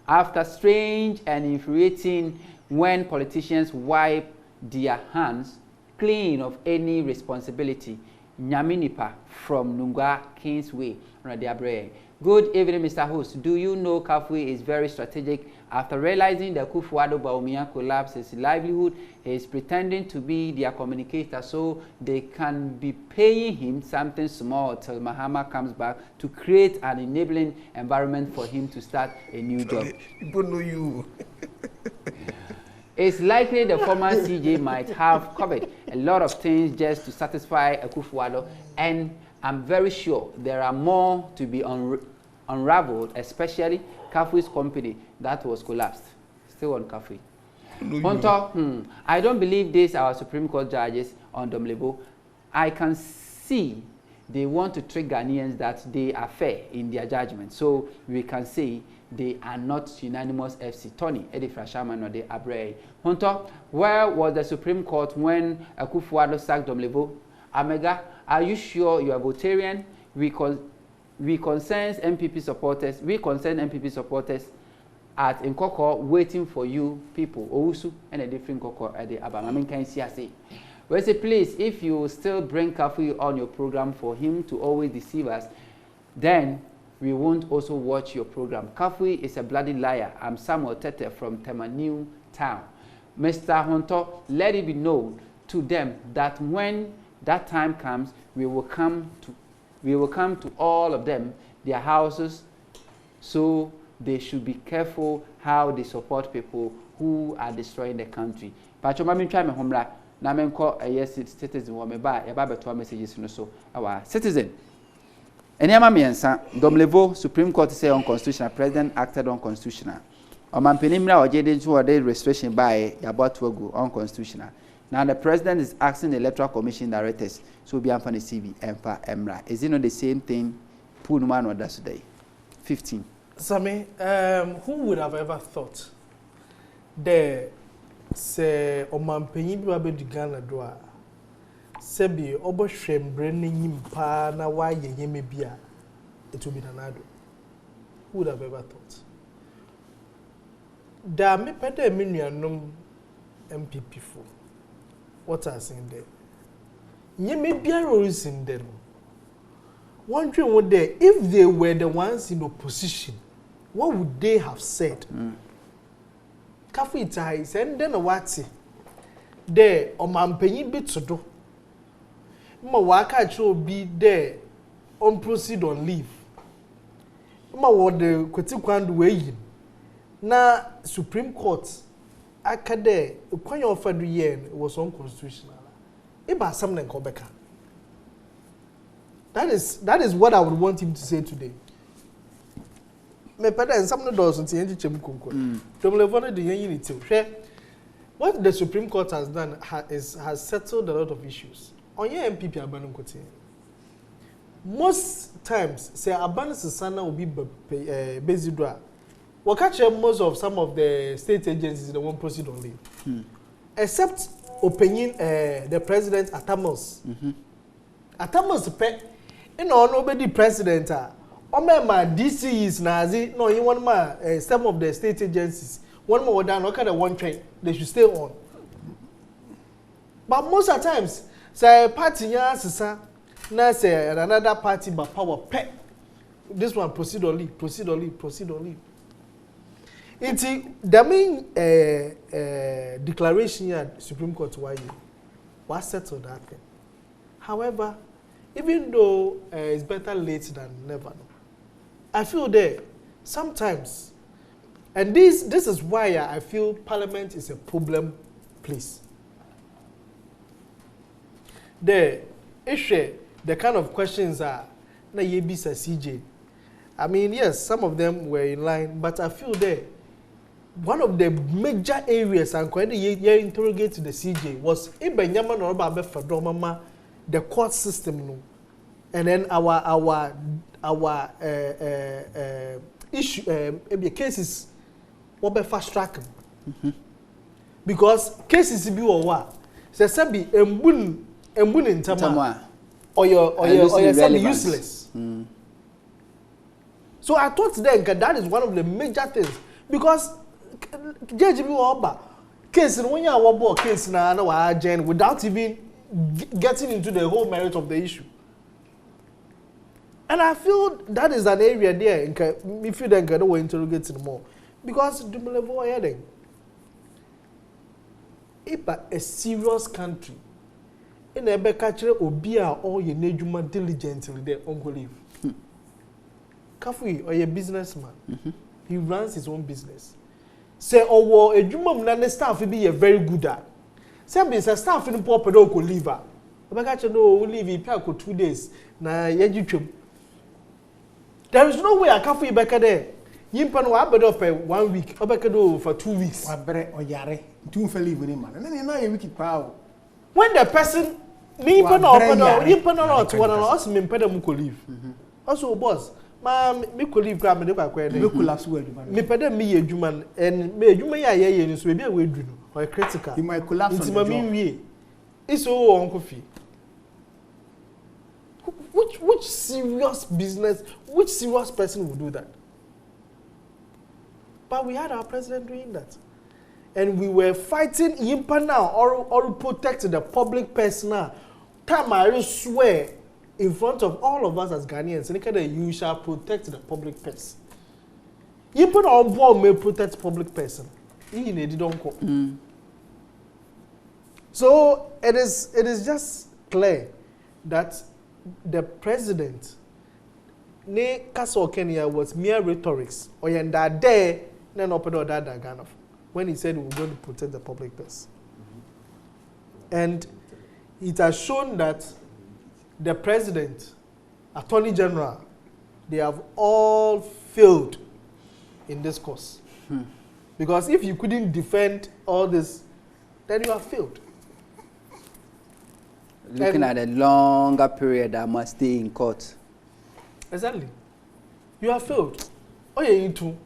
After strange and infuriating when politicians wipe their hands clean of any responsibility. Nyaminipa from Nungwa Kingsway. Good evening, Mr. Host. Do you know Kafui is very strategic? After realizing that Kufuor Bawumia collapsed his livelihood, he is pretending to be their communicator so they can be paying him something small till Mahama comes back to create an enabling environment for him to start a new job. People know you. It's likely the former CJ might have covered a lot of things just to satisfy Akufo-Addo, and I'm very sure there are more to be unraveled, especially Kafui's company that was collapsed. Still on Kafui. Hunter, I don't believe these are Supreme Court judges on Domlebo. I can see they want to trick Ghanaians that they are fair in their judgment. So we can say they are not unanimous FC. Tony, Eddie Frashaman or the Abre. Hunter, where was the Supreme Court when Akufo-Addo sacked Domlebo? Amega, are you sure you are Votarian? We concern MPP supporters at Nkoko waiting for you people. Ousu and a different Nkoko at the Abang. Can see us say. We say, please, if you still bring Kafui on your program for him to always deceive us, then we won't also watch your program. Kafui is a bloody liar. I'm Samuel Tete from Temaniu Town. Mr. Hunter, let it be known to them that when that time comes, we will come to all of them, their houses, so they should be careful how they support people who are destroying the country. Pachomami try me homra. Na men call a yes citizen wo me ba e ba beto messages no so our citizen eniama miensa Domlevo Supreme Court say unconstitutional, president acted unconstitutional. Omanpenimra ojede nso the restriction by about to go unconstitutional. Now the president is asking the Electoral Commission directors so be amfani CV emfa emra. Is it not the same thing Punman or that today? 15. Sammy, who would have ever thought the se omanpenyi bi abedi Ghana do a se bi obohwembre n'enyim pa na waye yeme bia it will be Nanado? Who would have ever thought? Da me pede me nuanom MPP fo what are saying there yeme bia rose in there. Wondering what they, if they were the ones in opposition, what would they have said? Kafui itai send then wati there omanpenyi bit to do. Ma waka cho be there on proceed on leave. Ma what the kweti kwandu we na Supreme Court akade kwanya ofadu yen was unconstitutional. Iba something kobeka. That is what I would want him to say today. Me peda en some doors until enji chem konko. Domlevone de yen unity. What the Supreme Court has done has settled a lot of issues. On your MPP abanu kote. Most times say abanu sesana will be bezidwa We'll catch most of some of the state agencies that won't proceed on leave. Except opinion the president at Tamils. At Tamils, nobody president. My DC is Nazi. No, you want my some of the state agencies. One more down, okay, the one train, they should stay on. But most of the times, say party sir, now say another party but power pet. This one proceed on leave, proceed on leave, proceed on leave. It's the main declaration at Supreme Court was settled that thing. However, even though it's better late than never, I feel that sometimes, and this is why I feel Parliament is a problem place. The issue, the kind of questions are na yebisa CJ. I mean, yes, some of them were in line, but I feel that one of the major areas and when you interrogate the CJ was Ibenyama no ba for mama the court system no, and then our issue cases what be fast track because cases be or what say sabi embun intama or your useless. So I thought then that is one of the major things because judge me oba case when you are case na without even getting into the whole merit of the issue. And I feel that is an area there if you then don't interrogate more because the level heading if a serious country in a becatcher obia all your nejuma diligently there on leave. Kafui or a businessman, he runs his own business. Say, oh, a jumum na staff will be a very good at. Some is a staff in poor pedo could leave. But no leave in Paco 2 days. Na yejuchum. There is no way I can feel back there. Yimpan wa bedo per 1 week, obekado for 2 weeks. Wabre or yare, 2 for leaving man. And then you know a wicked power. When the person Nimpan or Yimpan or to one of us, Mimpedam could leave. Also, boss. Ma me could leave gram and me collapse word. Me pede me a human and me you may a so be a way do or critical. You might collapse into my mean. It's all Uncle Fee. Which serious business, which serious person would do that? But we had our president doing that. And we were fighting Yimpa now or protect the public personnel. Time I swear in front of all of us as Ghanaians, you shall protect the public person. Yimpa on board may protect public person. So it is just clear that the president ne Kaso Kenya was mere rhetorics or that day when he said we were going to protect the public purse. And it has shown that the president, attorney general, they have all failed in this cause. Because if you couldn't defend all this, then you have failed. Looking at a longer period that must stay in court. Exactly. You have failed. Oh, yeah, you too.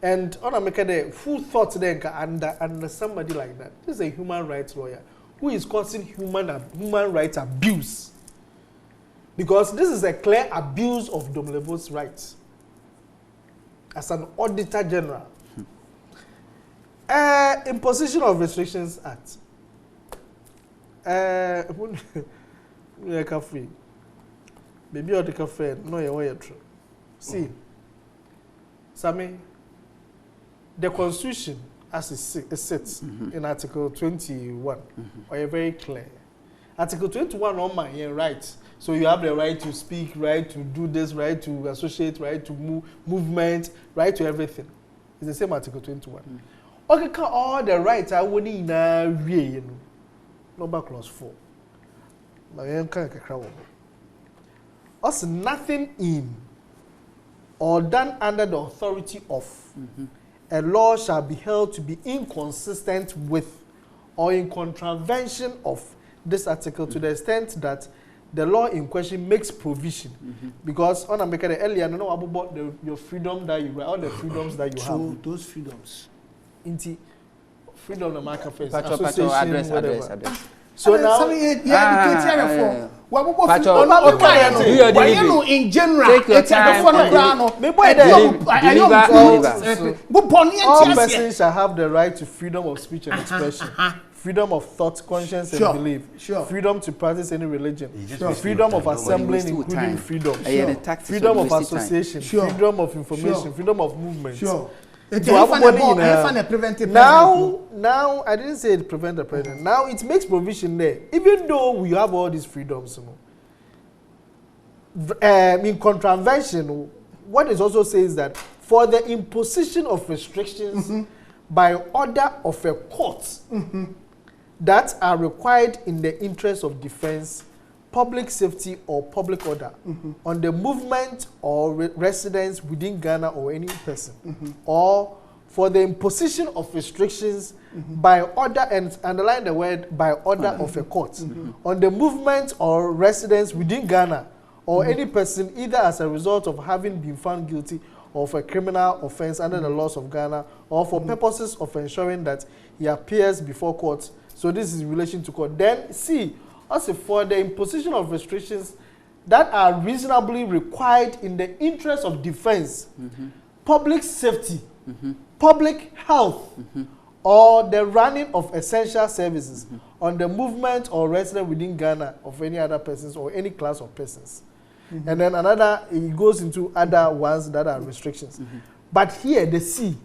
And on a make a full thought then under somebody like that. This is a human rights lawyer who is causing human rights abuse. Because this is a clear abuse of Domlevo's rights as an auditor general. Imposition of Restrictions Act. Maybe you're the cafe, no, you're true. See, Sammy, the Constitution, as it sits in Article 21, are very clear. Article 21 on my rights. So you have the right to speak, right to do this, right to associate, right to movement, right to everything. It's the same Article 21. Okay, all the rights I would need number clause 4. Us nothing in or done under the authority of a law shall be held to be inconsistent with or in contravention of this article to the extent that the law in question makes provision because on America earlier no about your freedom that you all the freedoms that you have. Those freedoms. Inti freedom of market first. Address. So now, in general, take your time. All persons shall have the right to freedom of speech and expression, freedom of thought, conscience, and belief, freedom to practice any religion, freedom of assembling, including freedom, freedom of association, freedom of information, freedom of movement. Now, I didn't say it prevent the president. Now it makes provision there. Even though we have all these freedoms, in contravention, what it also says that for the imposition of restrictions by order of a court that are required in the interest of defense, public safety, or public order on the movement or residence within Ghana or any person, or for the imposition of restrictions by order, and underline the word by order of a court, on the movement or residence within Ghana or any person, either as a result of having been found guilty of a criminal offense under the laws of Ghana, or for purposes of ensuring that he appears before court. So this is in relation to court. Then C, also for the imposition of restrictions that are reasonably required in the interest of defense, public safety, public health, or the running of essential services on the movement or residence within Ghana of any other persons or any class of persons. And then another, it goes into other ones that are restrictions. But here, the C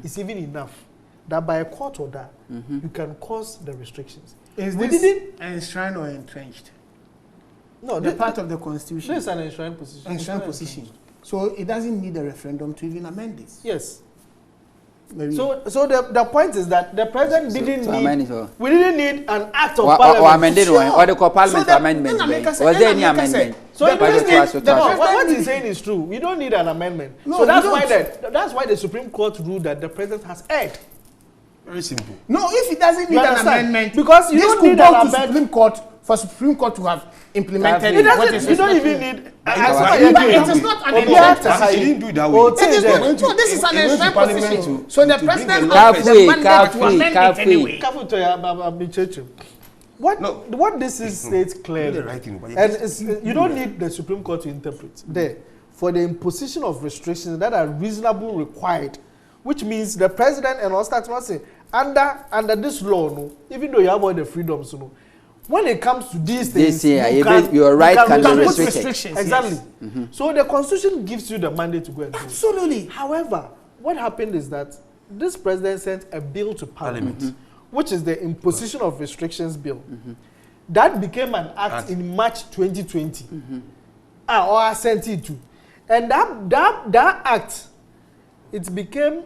is even enough that by a court order, you can cause the restrictions. Is this enshrined or entrenched? No, the part of the constitution. This is an enshrined position. Enshrined position. So it doesn't need a referendum to even amend this. Yes. So the point is that the president didn't need. We didn't need an act of parliament. Or amended one, or the parliament amendment. Was there any amendment? So what he's saying is true. We don't need an amendment. No, so that's why the Supreme Court ruled that the president has erred. Very simple. No, if it doesn't need an amendment, because you don't need an amendment. Supreme Court for Supreme Court to have implemented it. You don't even need. It is not an amendment. He didn't do it that way. No, this is an enshrined position. So the president has a mandate to amend it anyway. What this is states clearly, and you don't need the Supreme Court to interpret there for the imposition of restrictions that are reasonably required, which means the president and all start saying under this law, no, even though you have all the freedoms, no, when it comes to these things, your right can be restricted. Exactly. Yes. So the Constitution gives you the mandate to go and do it. Absolutely. However, what happened is that this president sent a bill to Parliament, which is the imposition of restrictions bill. That became an act in March 2020. Or sent it to. And that act, it's become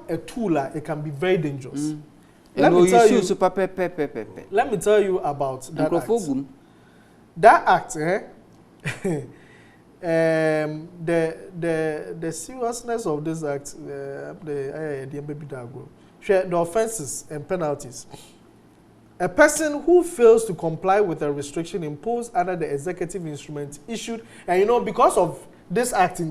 a tool. It can be very dangerous. Let me tell you about that act. That act, the seriousness of this act, the offenses and penalties. A person who fails to comply with a restriction imposed under the executive instrument issued, and because of this act,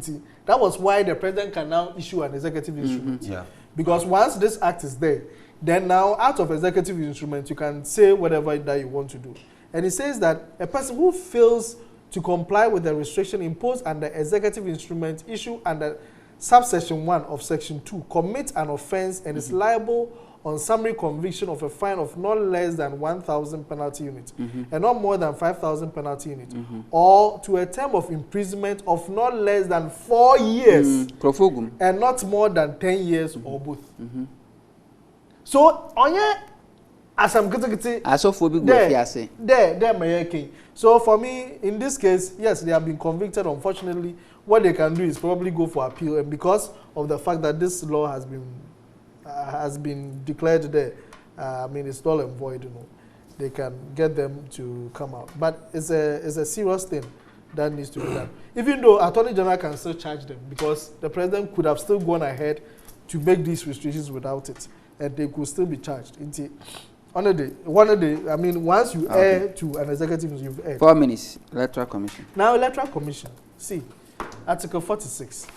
that was why the president can now issue an executive instrument. Because once this act is there, then now out of executive instrument, you can say whatever that you want to do. And it says that a person who fails to comply with the restriction imposed under executive instrument issued under subsection 1 of section 2 commits an offense and is liable on summary conviction of a fine of not less than 1,000 penalty units and not more than 5,000 penalty units, or to a term of imprisonment of not less than 4 years and not more than 10 years or both. So, so for me, in this case, yes, they have been convicted. Unfortunately, what they can do is probably go for appeal, and because of the fact that this law has been declared there, it's null and void. They can get them to come out, but it's a serious thing that needs to be done. Even though Attorney General can still charge them, because the president could have still gone ahead to make these restrictions without it, and they could still be charged. One of the, I mean, once you air to an executive, you've aired. 4 minutes. Electoral Commission. Now, Electoral Commission. See, Article 46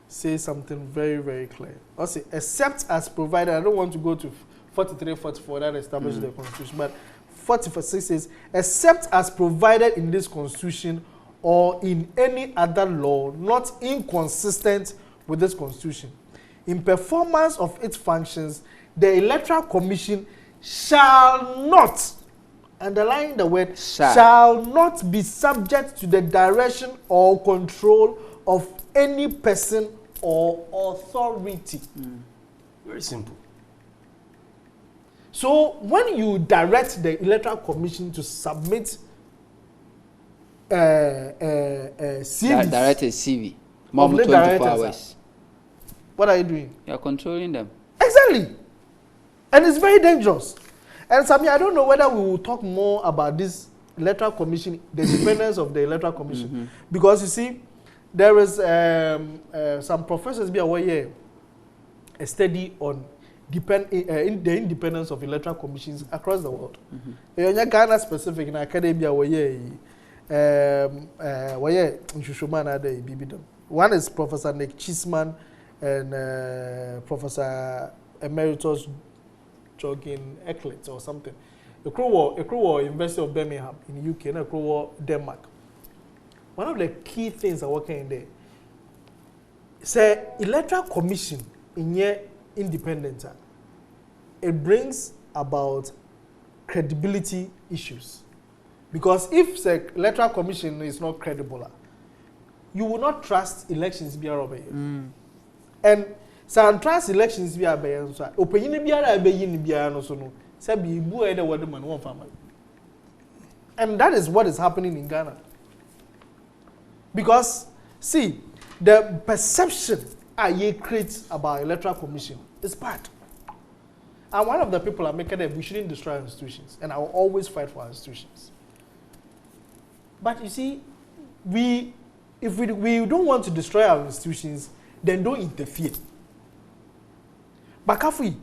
says something very, very clear. Also, except as provided, I don't want to go to 43, 44, that establishes the Constitution, but 46 says, except as provided in this Constitution or in any other law not inconsistent with this Constitution. In performance of its functions, the Electoral Commission shall not, underline the word, shall not be subject to the direction or control of any person or authority. Very simple. So when you direct the Electoral Commission to submit CVs, Direct a CV. More than 24 hours. What are you doing? You are controlling them. Exactly. And it's very dangerous. And Sami, I don't know whether we will talk more about this Electoral Commission, the independence of the Electoral Commission. Because you see, there is some professors be aware here, a study on in the independence of Electoral Commissions across the world. In Ghana specific, in academia, one is Professor Nick Chisman and Professor Emeritus Jogging Ecklet or something. A crew University of Birmingham in the UK and a crew Denmark. One of the key things are working in there. Say Electoral Commission in your independence. It brings about credibility issues. Because if the Electoral Commission is not credible, you will not trust elections be over here. And some trust elections be over here. Opinion be over here no so no. Say be bu either word man one family. And that is what is happening in Ghana. Because see, the perception I create about Electoral Commission is bad. And one of the people are making that we shouldn't destroy our institutions, and I will always fight for our institutions. But you see, if we don't want to destroy our institutions, then don't interfere. But if we,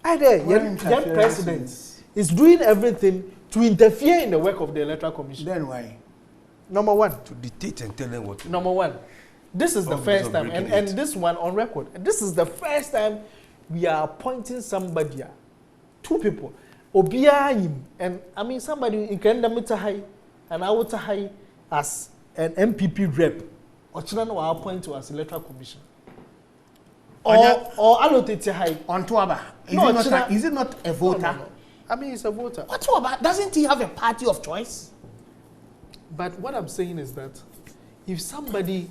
young president is doing everything to interfere in the work of the Electoral Commission. Then why? Number one. To dictate and tell them what to do. Number one. This is the first time, and this one on record, this is the first time we are appointing somebody, two people, Obiaim, and I mean somebody in Kendamita High and Awata High as an MPP rep, or China will appoint to as Electoral Commission. Or Alotete High. On Tuaba. Is it not a voter? No. I mean, it's a voter. What Tuaba? Doesn't he have a party of choice? But what I'm saying is that if somebody,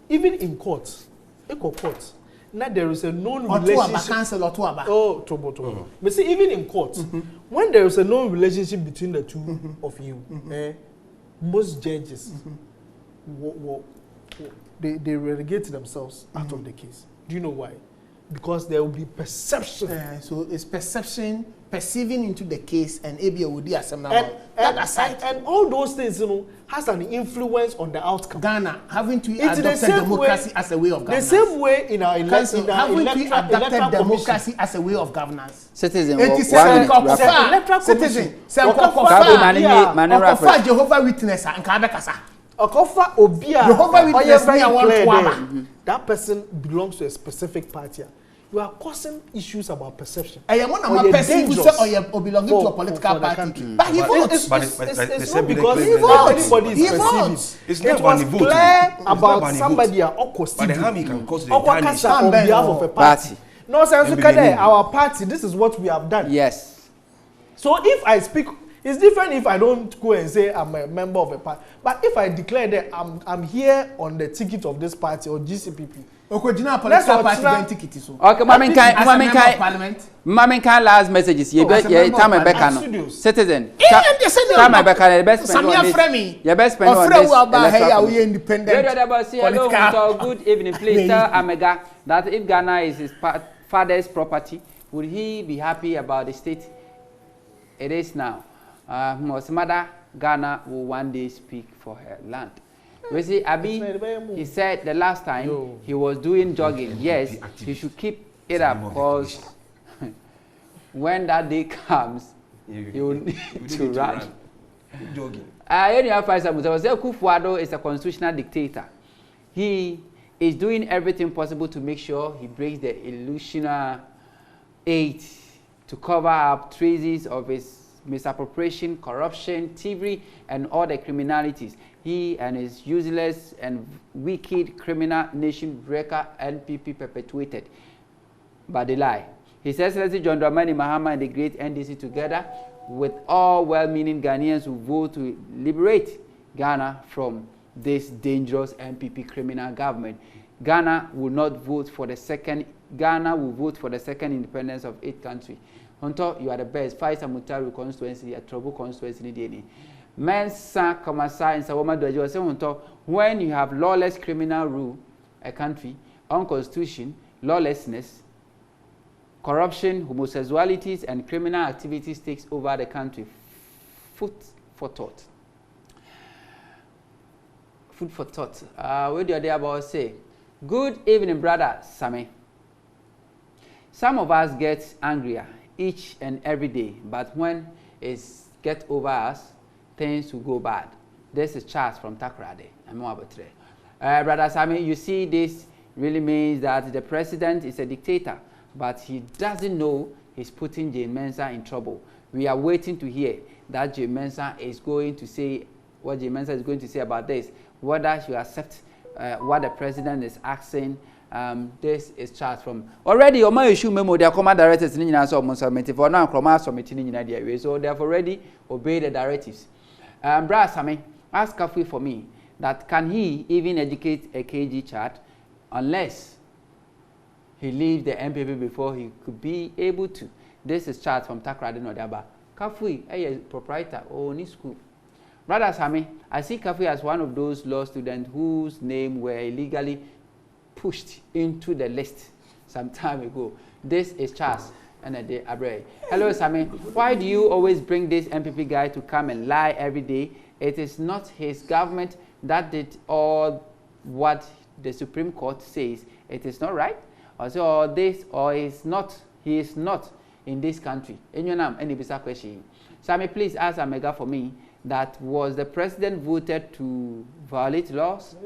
even in court, now there is a known relationship. Oh, Tobo. But see, even in court, when there is a known relationship between the two of you, most judges, they relegate themselves out of the case. Do you know why? Because there will be perception. So it's perceiving into the case, and ABA would be assembly. And all those things, has an influence on the outcome. Ghana having to adopt democracy as a way of governance. The same way in our election, having to adopt democracy as a way of governance. Citizen, Jehovah Witness and Kabekasa. Okofa Obia. Jehovah Witness me that person belongs to a specific party. You are causing issues about perception. I am one person who say or belonging to a political party. But he votes. It's not because anybody is perceiving. It's not when he votes. Clear about somebody or but the harm he can cause the on behalf of a party. No sense look at our party. This is what we have done. Yes. So if I speak, it's different if I don't go and say I'm a member of a party. But if I declare that I'm here on the ticket of this party or GCPP. Okay, Mami can last messages. You bet time I back citizen. Time I back the best friend on this. Your best friend on this. Independent. Good evening. Please tell Amega that if Ghana is his father's property, would he be happy about the state it is now? His mother Ghana will one day speak for her land. You see, Abi, he said the last time he was doing jogging. Yes, he should keep it up because when that day comes, he will need to run. Jogging. Kufuor is a constitutional dictator. He is doing everything possible to make sure he breaks the illusional aid to cover up traces of his misappropriation, corruption, thievery, and all the criminalities he and his useless and wicked criminal nation breaker NPP perpetuated. But they lie. His Excellency John Dramani Mahama and the great NDC together with all well-meaning Ghanaians who vote to liberate Ghana from this dangerous NPP criminal government. Ghana will not vote for the second. Ghana will vote for the second independence of its country. Hunter, you are the best. Faisal Mutaru constituency, a trouble constituency. Mensa Kamasa and Sawama Dojo say Hunter, when you have lawless criminal rule a country, unconstitution, lawlessness, corruption, homosexualities, and criminal activities takes over the country. Food for thought. Food for thought. What do you there about say? Good evening, brother Sammy. Some of us get angrier each and every day, but when it gets over us, things will go bad. This is Charles from Takrade. Brother Sammy, you see, this really means that the president is a dictator, but he doesn't know he's putting Jane Mensah in trouble. We are waiting to hear that Jane Mensah is going to say what Jane Mensah is going to say about this, whether she accepts what the president is asking. This is Charles from already on my issue memo. Their command directors in the submitted for now. So they have already obeyed the directives. Brother Sammy, ask Kafui for me that can he even educate a KG chart unless he leaves the MPP before he could be able to. This is Charles from Takrade Nodaba. Kafui, a proprietor or any school. Brother Sammy, I see Kafui as one of those law students whose name were illegally pushed into the list some time ago. This is Charles and a day Abre. Hello, Sammy. Why do you always bring this MPP guy to come and lie every day? It is not his government that did all what the Supreme Court says. It is not right. Or this, or is not. He is not in this country. In your name, any bizarre question. Sammy, please ask Amega for me. That was the president voted to violate laws?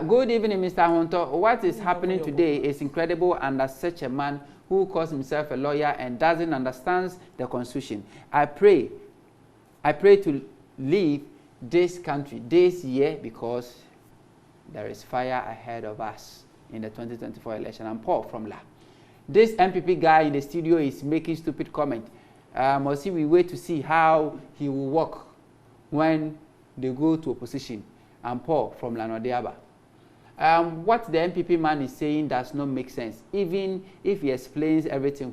Good evening, Mr. Hunter. What is happening today is incredible under such a man who calls himself a lawyer and doesn't understand the Constitution. I pray to leave this country this year because there is fire ahead of us in the 2024 election. I'm Paul from La. This MPP guy in the studio is making stupid comment. We wait to see how he will work when they go to opposition. I'm Paul from Lanodiaba. What the MPP man is saying does not make sense. Even if he explains everything,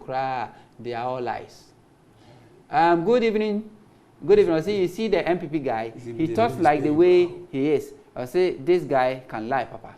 they are all lies. Good evening. Good evening. I say, you see the MPP guy, he talks like the way he is. I say, this guy can lie, Papa.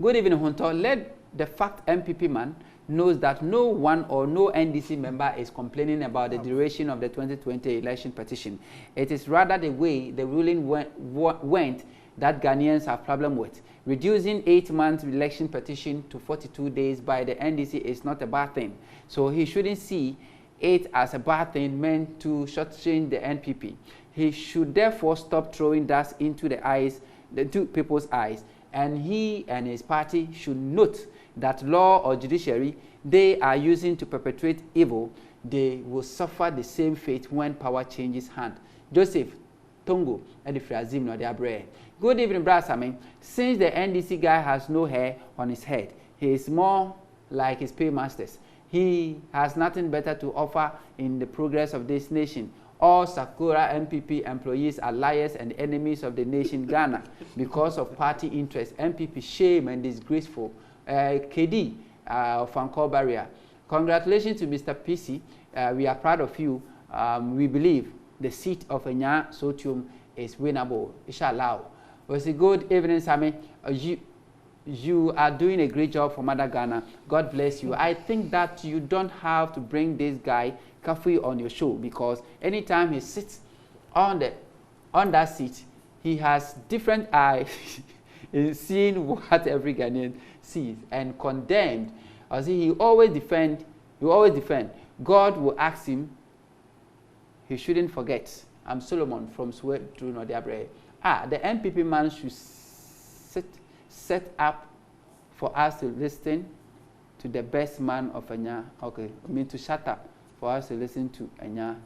Good evening, Hunter. Let the fact MPP man knows that no one or no NDC member is complaining about the duration of the 2020 election petition. It is rather the way the ruling went that Ghanaians have problem with. Reducing 8-month election petition to 42 days by the NDC is not a bad thing. So he shouldn't see it as a bad thing meant to shortchange the NPP. He should therefore stop throwing dust into the people's eyes, and he and his party should note that law or judiciary they are using to perpetuate evil, they will suffer the same fate when power changes hand. Joseph Tongo Edifrazim no Diabre. Good evening, Brother Sammy. Since the NDC guy has no hair on his head, he is more like his paymasters. He has nothing better to offer in the progress of this nation. All Sakura MPP employees are liars and enemies of the nation Ghana because of party interest. MPP shame and disgraceful. KD of Fankor Barrier. Congratulations to Mr. PC. We are proud of you. We believe the seat of Enya Sotium is winnable. Inshallah. Well, a good evening, Sammy. You are doing a great job for Mother Ghana. God bless you. I think that you don't have to bring this guy Kafui on your show because anytime he sits on that seat, he has different eyes in seeing what every Ghanaian sees and condemned. As he always defends He will always defend. God will ask him, he shouldn't forget. I'm Solomon from Suwe to Nodiabre. The MPP man should set up for us to listen to the best man of Enya. Okay, I mean to shut up for us to listen to Enya.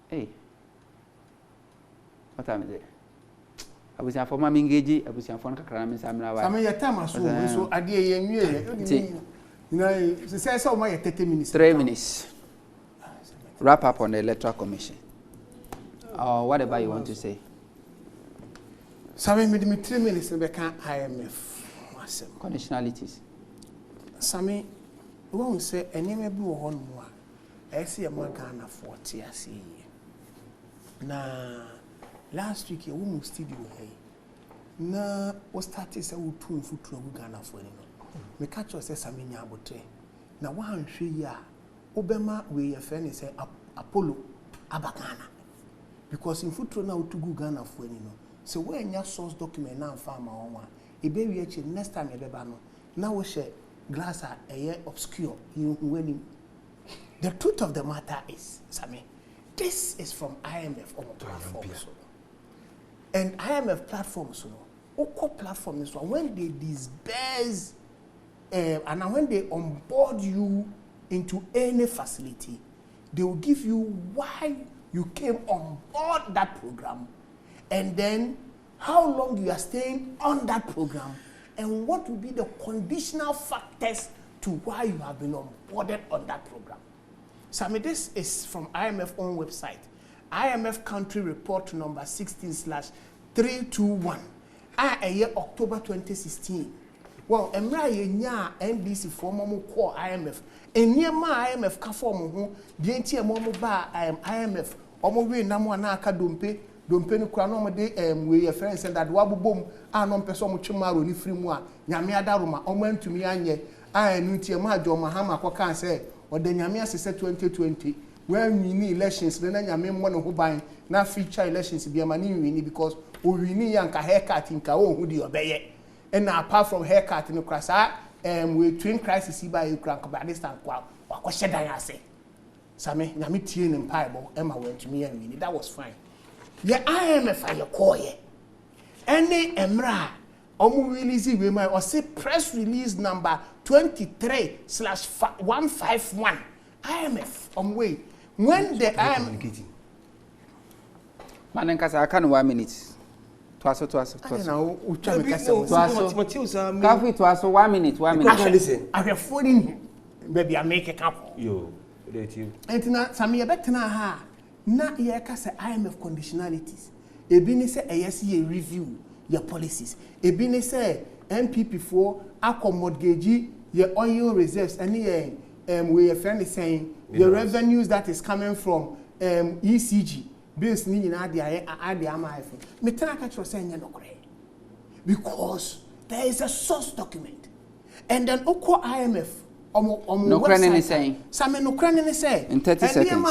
Hey, what time is it? I was for Mammy Gigi, I was for Kakram, Samra. I mean, your time, so I dear you know, she says, oh, my 30 minutes. 3 minutes. Wrap up on the Electoral Commission. Or whatever you want to say. Sammy made me 3 minutes and become IMF. Conditionalities. Sammy, won't say any may be one more. I see a man can afford to see. Now, last week, a woman studio. Now, what started say we 2 foot to Ghana for you. Me catch us say Sammy Nyabotre. Now, 1 year, Obama, we a friend say Apollo Abakana. Because in foot now to go Ghana for you. So when your source document now farmer on one, a baby next time you ever know. Now we share glass are a year obscure. You winning. The truth of the matter is, Sammy, this is from IMF on platforms. And IMF platforms, Oko platform is when they disburse and when they onboard you into any facility, they will give you why you came on board that program, and then how long you are staying on that program, and what will be the conditional factors to why you have been onboarded on that program. Sammy, this is from IMF own website, IMF Country Report number 16/321, October 2016. Well, Emra yenya NDC former core IMF. Enyema IMF ka form ho de ntia mo ba IMF omo we na mo na aka dompe no kura no mo de we your friends and that wabobom anom peso mo twemaro ni firi mu a nyame adaroma omo antumi anye anu ntia mo ajo mahama akoka say o de nyame asese 2020 when we need elections na nyame mo no ho ban na future elections bi ama ni wini because o wini yanka haircut nka o hu di obeye. And apart from haircut in the class, we twin crisis by Ukraine, but this time, what should I say? Sammy, Nami Tien and Pieball, Emma went to me and me. That was fine. Yeah, IMF are your core. Any Emra, Omu release we might or say press release number 23/151. IMF way. When the IMF. Manenkasa, I can't 1 minute. Twaso. Kafi twaso 1 minute. Listen. I have phone baby I make a couple. Yo, that you. And na Sammy betna ha na ye ka say IMF conditionalities. Ebi ni say ASE review your policies. Ebi ni say MPP for accommodate your oil reserves and we your friend is saying the revenues that is coming from ECG. Bills ni nyina de ama ife me tell catch you say no kore because there is a source document and then oko IMF omo no website saying some no crane say in 30 seconds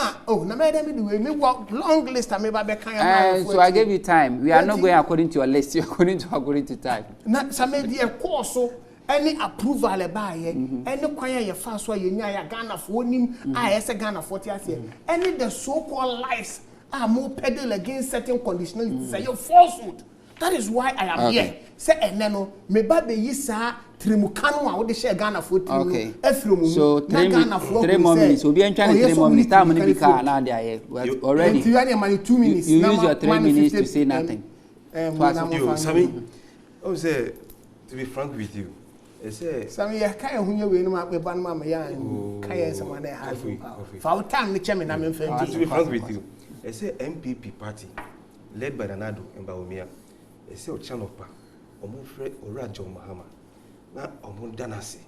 na me dem the way me work long list am be kan so I gave you time. We are not going according to your list, you are according to time. Na some the course any approval e ba ye any kwan ye fa so ye nya ya Ghana for nim say Ghana 40 ase any the so called lies are more pedal against certain conditionalities. Say your falsehood. That is why I am here. Say eneno me ba be yisa trimukanu a wo de share Ghana for trim efromu so 3 more minutes obi en try 3 more minutes time ni bika na dey here already you need money 2 minutes you use your 3 minutes to say nothing. Sammy, I would say to be frank with you, I say Sammy ya kai hunye we no ma be ban ma ya kai sama na ha for time ni cheme na me fam to be frank with you. I say MPP party led by Nanado and Baumia. I say Ochanopa, Omufre Orajo Mahama. Na Omun Danasi.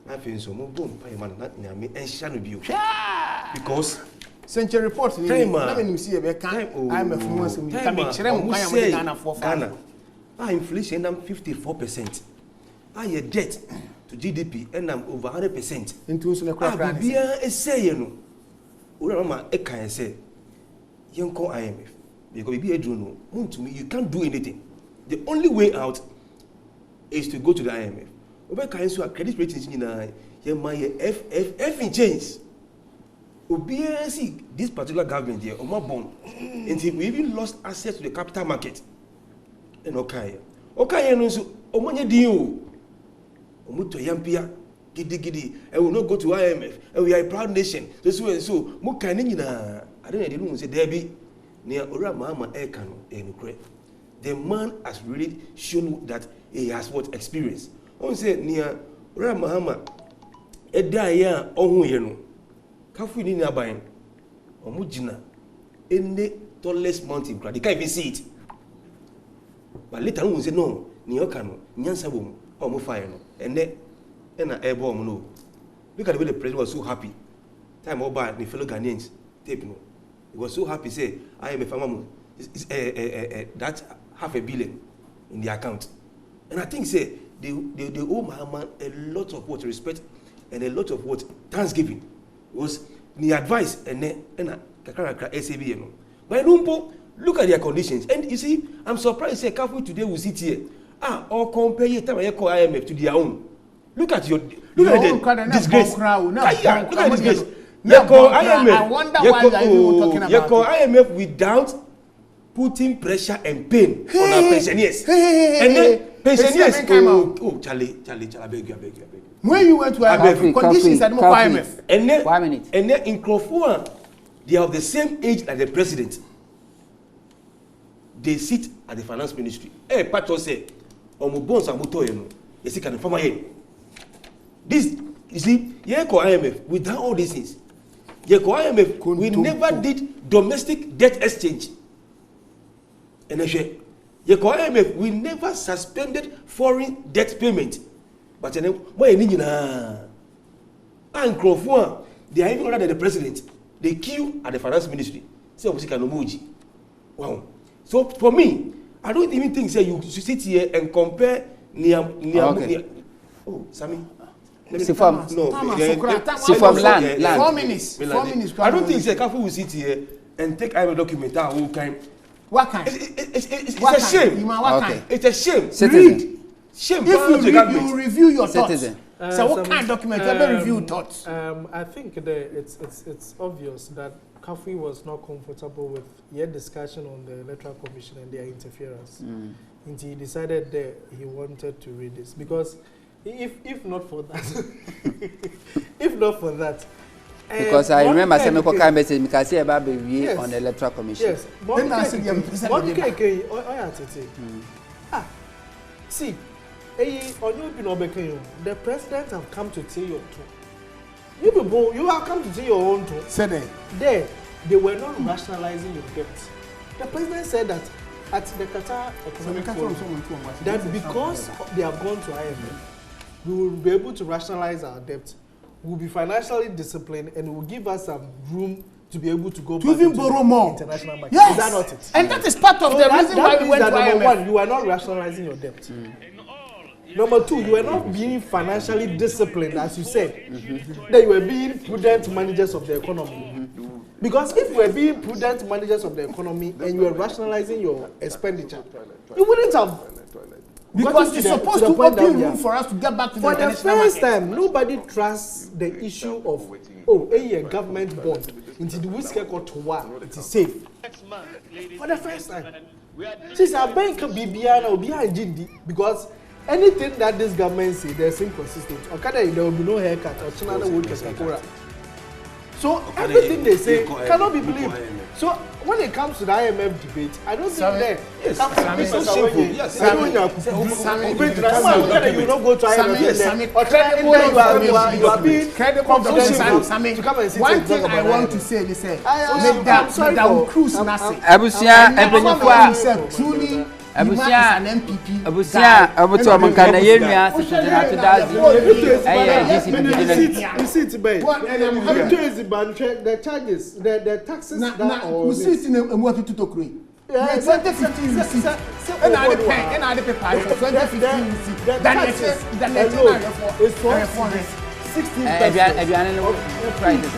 Na Finso Mubum Payman, not Nami, and Shanubu. Because Century Report, let me see a time. I'm a famous Ghana for Ghana. Inflation, I'm 54%. I debt to GDP, and I'm over 100%. Into the crap. I be a say, you know. Urama Eka say. Young call IMF because if you don't know, to me, you can't do anything. The only way out is to go to the IMF. Obe kind so credit ratings nyina ye ma ye F in change. Obi see this particular government here omo bon. Until we even lost access to the capital market. And okay no so omo nye din o. Omo to yampia gidi and we will not go to IMF and we are a proud nation. So mo kind nyina I don't know say there be near Ora Mahama Ekano enukre. The man has really shown that he has what experience. On say near Ora Mahama eda ya ohun ye no. Kafu ni aban. Omo gina any tallest mountain they can't even see it. But later on say no, ni okano nyansa bom omo fire no. And a airborne no. Look at the way the president was so happy. Time over the fellow Ghanaians tape no. He was so happy say I am a farmer. That's $500 million in the account. And I think say they owe Mahama a lot of what respect and a lot of what thanksgiving was the advice and kakara SAB no. But look at their conditions and you see I'm surprised say Kafu today will sit here or compare your time I call IMF to their own. Look at the disgrace. Look at the disgrace. I wonder why you are even talking about it. IMF without putting pressure and pain on our pensioners. And then pensioners Charlie, I beg you. When you went to IMF, conditions are not IMF. And then in Crawford, they are of the same age like the president. They sit at the finance ministry. Pato say, bonds are motoyeno. You see, can the farmer here? This, you see, IMF, without all these things, IMF, we never did domestic debt exchange. And IMF, we never suspended foreign debt payment. But and Crawford, they are even older than the president. They queue at the finance ministry. Say, wow. So for me, I don't even think say you should sit here and compare Sammy. Land. 4 minutes. I don't think Kafu will sit here and take our document that whole kind. What kind? It's a shame. Okay. It's a shame. Read. Shame. If you review your thoughts. So what kind of document? Review thoughts. I think it's obvious that Kafu was not comfortable with your discussion on the Electoral Commission and their interference. And he decided that he wanted to read this because if not for that, because I remember some people message because say about review on the Electoral Commission. Yes. See, the president have come to tell your tone. You people, you have come to tell your own tone. Said they were not rationalizing your debt. The president said that at the Qatar Economic Forum, that because they have gone to IMF, we will be able to rationalize our debt. We will be financially disciplined and it will give us some room to be able to go back even borrow more. International market. Yes. Is that not it? And that is part of the reason why we went to number IMF. one, you are not rationalizing your debt. Number two, you are not being financially disciplined, as you said. That you are being prudent managers of the economy. Because if you were being prudent managers of the economy and you were rationalizing your expenditure, you wouldn't have. Because it's supposed to open room for us to get back to the international market. For the first time, nobody trusts the issue of a government bond into the whisker got to war. It is safe. For the first time, since our bank BBR or behind because anything that this government say, there's inconsistent. Or there will be no haircut or Chinana would get. So everything they say cannot be believed. So when it comes to the IMF debate, I don't think that it's so simple. Yes, you don't go to IMF. You are being credible to come and sit. One thing I want to say is Madam Cruz Nasi. Truly. Abusia amankana yenua sitena to dazi you see it bay the charges the taxes that we see it in a what to talk 2015 receipt and I the paper 2015 receipt that is 16 prices